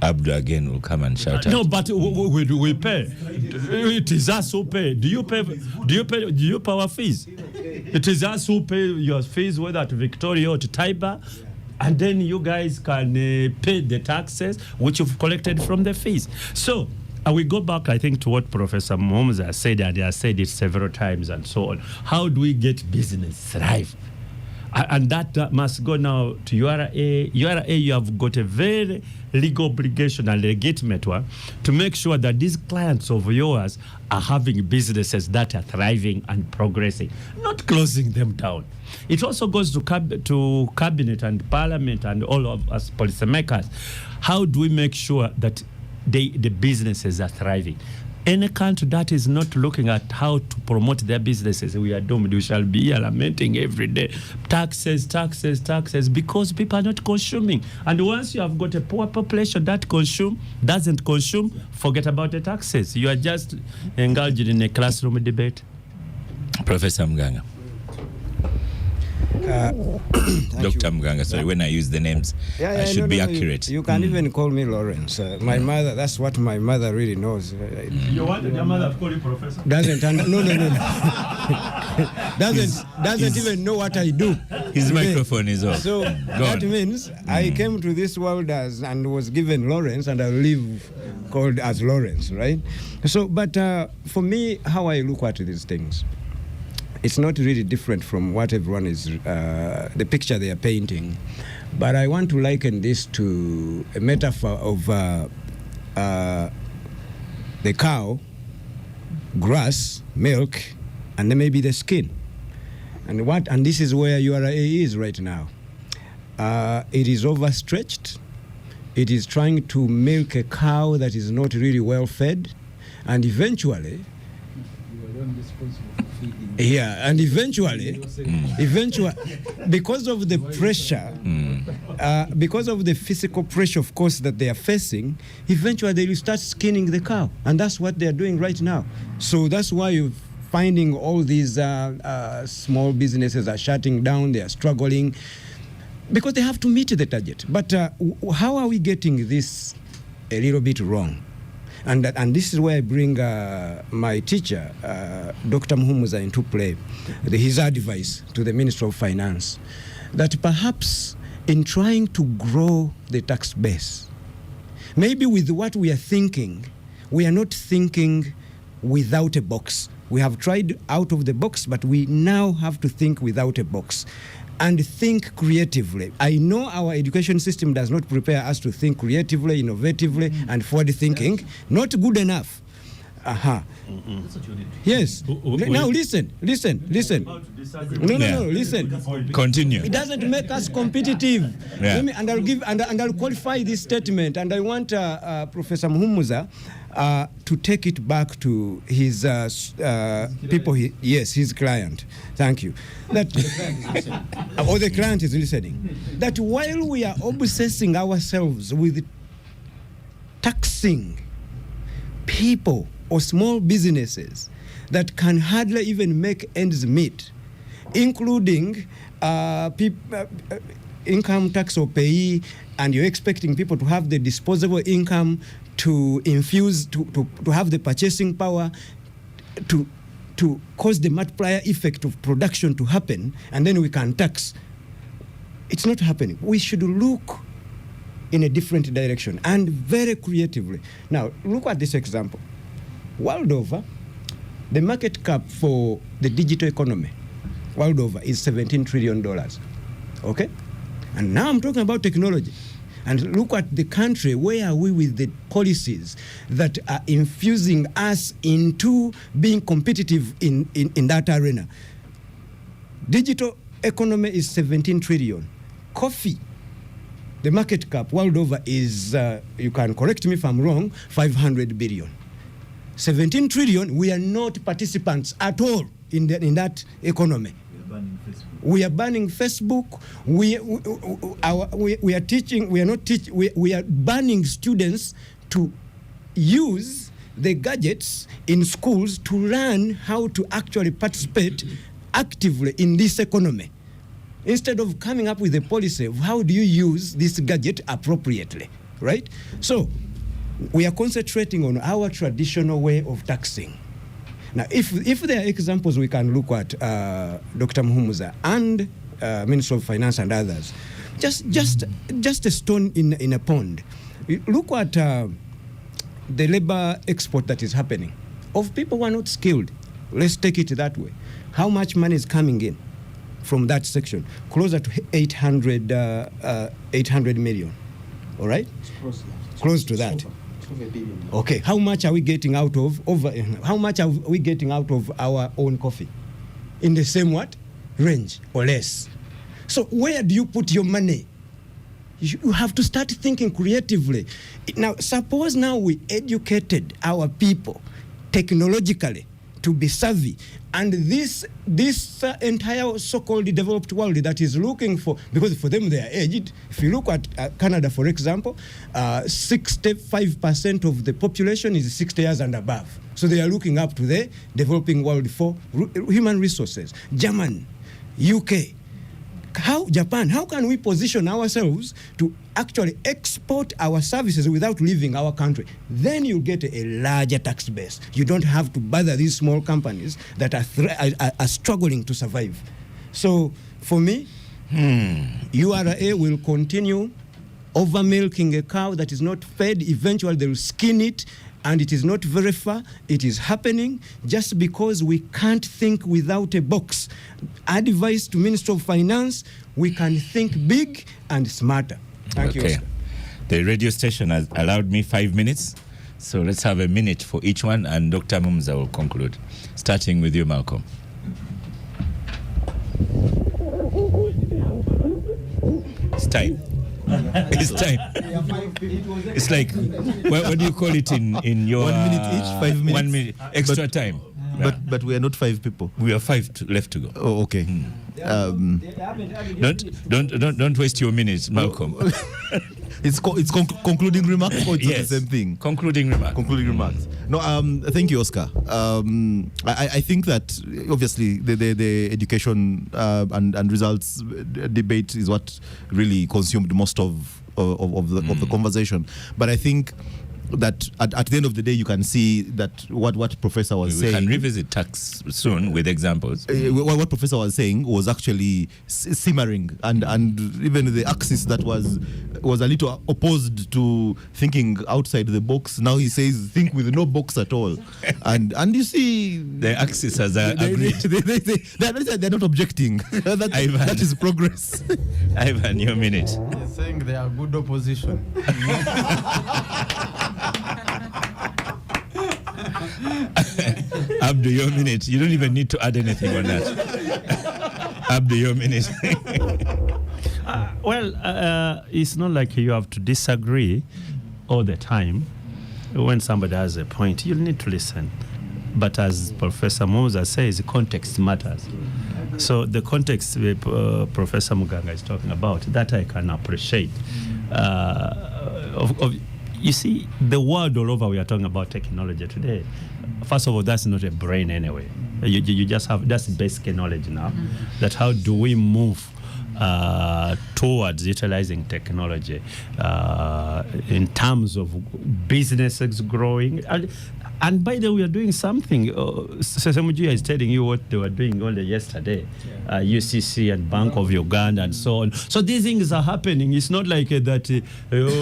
Abdu again will come and shout out. No, but we pay. It is us who pay. Do you pay our fees? It is us who pay your fees, whether at Victoria or to Taiba, and then you guys can pay the taxes which you've collected from the fees. So we go back, I think, to what Professor Mohammed has said, and he has said it several times and so on. How do we get business thrive? And that must go now to URA. URA, you have got a very legal obligation and legitimate one to make sure that these clients of yours are having businesses that are thriving and progressing, not closing them down. It also goes to cabinet and parliament and all of us policymakers. How do we make sure that the businesses are thriving? Any country that is not looking at how to promote their businesses, we are doomed. We shall be here lamenting every day. Taxes, because people are not consuming. And once you have got a poor population that doesn't consume, forget about the taxes. You are just engaged in a classroom debate. Professor Mganga. Dr. Mganga, sorry, when I use the names, I should be accurate. You can even call me Lawrence. My mother, that's what my mother really knows. You want your mother to call you professor? No. doesn't even know what I do. His microphone is off. So that means I came to this world and was given Lawrence, and I live called as Lawrence, right? So, but for me, how I look at these things, it's not really different from what everyone is, the picture they are painting. But I want to liken this to a metaphor of the cow, grass, milk, and then maybe the skin. And this is where URA is right now. It is overstretched. It is trying to milk a cow that is not really well fed, and eventually, because of the pressure, because of the physical pressure, of course, that they are facing, eventually they will start skinning the cow, and that's what they are doing right now. So that's why you're finding all these small businesses are shutting down, they are struggling, because they have to meet the target. But how are we getting this a little bit wrong? And this is where I bring my teacher, Dr. Muhumuza, into play, his advice to the Minister of Finance, that perhaps in trying to grow the tax base, maybe with what we are thinking, we are not thinking without a box. We have tried out of the box, but we now have to think without a box and think creatively. I know our education system does not prepare us to think creatively, innovatively, and forward thinking. Not good enough. Yes. Now listen. No, listen. Continue. It doesn't make us competitive. Yeah. And I'll qualify this statement, and I want Professor Muhumuza to take it back to his his client. Thank you. That the client is listening. That while we are obsessing ourselves with taxing people or small businesses that can hardly even make ends meet, including income tax or payee, and you're expecting people to have the disposable income to infuse, to have the purchasing power, to cause the multiplier effect of production to happen, and then we can tax. It's not happening. We should look in a different direction and very creatively. Now, look at this example. World over, the market cap for the digital economy, world over, is $17 trillion. Okay? And now I'm talking about technology. And look at the country, where are we with the policies that are infusing us into being competitive in that arena? Digital economy is 17 trillion. Coffee, the market cap world over is, you can correct me if I'm wrong, 500 billion. 17 trillion, we are not participants at all in that economy. We are banning Facebook. We are teaching. We are not teaching. We are banning students to use the gadgets in schools to learn how to actually participate actively in this economy, instead of coming up with a policy of how do you use this gadget appropriately, right? So we are concentrating on our traditional way of taxing. Now, if there are examples we can look at, Dr. Muhumuza and Minister of Finance and others, just a stone in a pond. Look at the labor export that is happening of people who are not skilled. Let's take it that way. How much money is coming in from that section? Closer to 800 million. All right? Close to that. Okay, how much are we getting out of our own coffee? In the same what? Range or less. So where do you put your money? You have to start thinking creatively. Now, suppose now we educated our people technologically to be savvy, and this entire so-called developed world that is looking for, because for them they are aged. If you look at Canada, for example, 65% of the population is 60 years and above. So they are looking up to the developing world for human resources. Germany, UK, how can we position ourselves to actually export our services without leaving our country? Then you get a larger tax base. You don't have to bother these small companies that are struggling to survive. So for me, URA will continue over milking a cow that is not fed. Eventually they will skin it, and it is not very far. It is happening just because we can't think without a box. Advice to Minister of Finance, we can think big and smarter. Thank you, Oscar. The radio station has allowed me 5 minutes, so let's have a minute for each one, and Dr. Mumza will conclude. Starting with you, Malcolm. It's time. It's time. It's like, what do you call it in your 1 minute each, 5 minutes? 1 minute extra time. But we are not 5 people. We are 5 left to go. Oh, okay. Don't waste your minutes, Malcolm. It's concluding remarks, or it's Yes. the same thing? Concluding remarks. Concluding remarks. No, thank you, Oscar. I think that obviously the education and results debate is what really consumed most of the conversation. But I think that at the end of the day, you can see that what Professor was saying. We can revisit tax soon with examples. What Professor was saying was actually simmering, and even the axis that was a little opposed to thinking outside the box. Now he says think with no box at all, and you see the axis has agreed. They're not objecting. That is progress. Ivan, your minute. He's saying they are good opposition. Abdu, your minute. You don't even need to add anything on that. Abdu, your minute. It's not like you have to disagree all the time. When somebody has a point, you'll need to listen. But as Professor Mumza says, context matters. So the context Professor Muganga is talking about, that I can appreciate. You see, the world all over, we are talking about technology today. First of all, that's not a brain anyway. You just have, that's basic knowledge now. That how do we move towards utilizing technology in terms of businesses growing. And by the way, we are doing something. Sesemujia is telling you what they were doing only yesterday. UCC and Bank of Uganda and so on. So these things are happening. It's not like that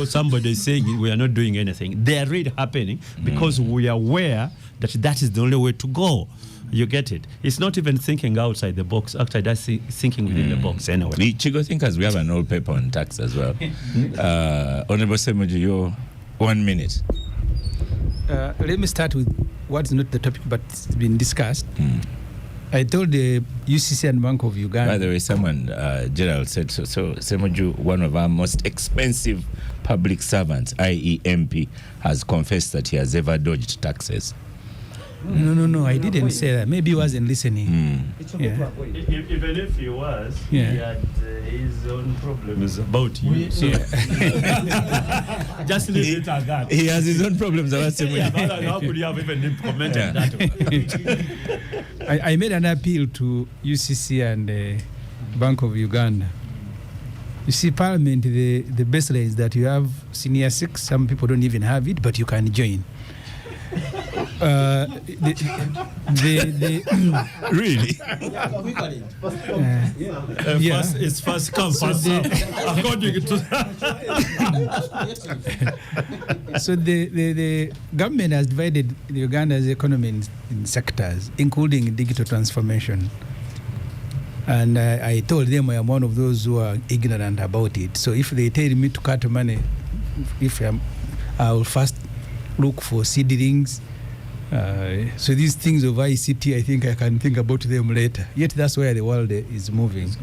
somebody is saying we are not doing anything. They are really happening because we are aware that that is the only way to go. You get it? It's not even thinking outside the box. Actually, that's thinking within the box anyway. Chigo thinkers, we have an old paper on tax as well. Honorable Semuju, your 1 minute. Let me start with what's not the topic but it's been discussed. I told the UCC and Bank of Uganda. By the way, someone, Gerald said, so Semuju, one of our most expensive public servants, i.e. MP, has confessed that he has ever dodged taxes. No, I didn't say that. Maybe he wasn't listening. Even if he was, he had his own problems about you. So just leave it at that. He has his own problems about him. How could you have even implemented that? I made an appeal to UCC and Bank of Uganda. You see, Parliament, the baseline is that you have senior 6. Some people don't even have it, but you can join. Really? It's first come, first serve. According to So the government has divided Uganda's economy in sectors, including digital transformation. And I told them I am one of those who are ignorant about it. So if they tell me to cut money, I will first look for seedlings. So these things of ICT, I think I can think about them later. Yet that's where the world is moving.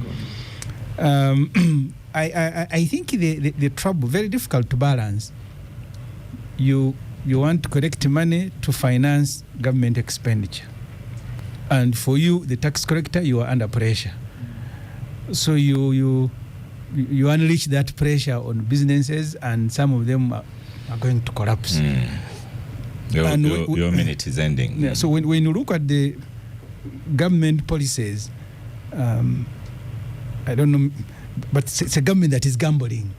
I think the trouble, very difficult to balance. You want to collect money to finance government expenditure. And for you, the tax collector, you are under pressure. So you unleash that pressure on businesses, and some of them are going to collapse. Your minute is ending. Yeah, so when you look at the government policies, I don't know, but it's a government that is gambling.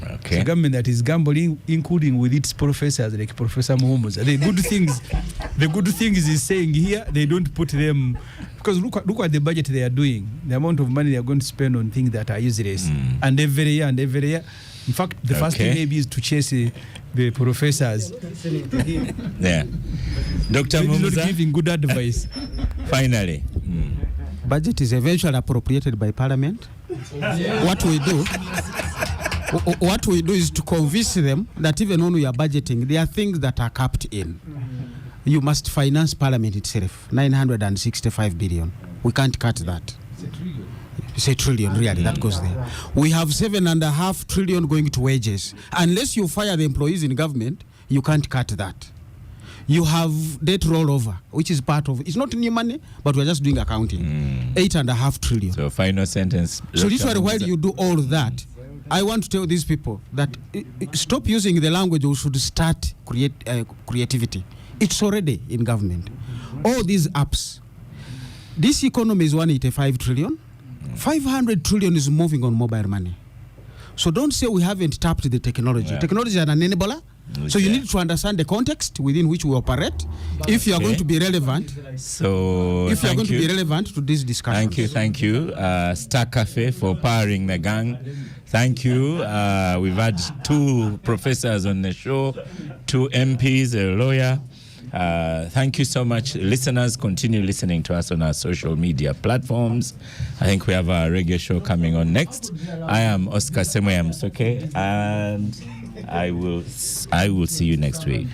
Okay. It's a government that is gambling, including with its professors like Professor Muhomuza. The good things he's saying here, they don't put them, because look at the budget they are doing, the amount of money they are going to spend on things that are useless, and every year. In fact, the first thing maybe is to chase the professors. Yeah. Dr. Maybe Muhomuza, not giving good advice. finally. Budget is eventually appropriated by Parliament. What we do is to convince them that even when we are budgeting, there are things that are capped in. You must finance Parliament itself, 965 billion. We can't cut that. It's a trillion, really, that goes there. We have 7.5 trillion going to wages. Unless you fire the employees in government, you can't cut that. You have debt rollover, which is part of, it's not new money, but we're just doing accounting. 8.5 trillion. So final sentence. So literally, while you do all that, I want to tell these people that stop using the language, we should start creativity. It's already in government. All these apps, this economy is 185 trillion. 500 trillion is moving on mobile money. So don't say we haven't tapped the technology. Yeah. Technology is an enabler. So you need to understand the context within which we operate if you are going to be relevant. So if you are going to be relevant to this discussion. Thank you. Star Cafe for powering the gang. Thank you. We've had 2 professors on the show, 2 MPs, a lawyer. Thank you so much. Listeners, continue listening to us on our social media platforms. I think we have our reggae show coming on next. I am Oscar Semoya Msoke, and I will see you next week.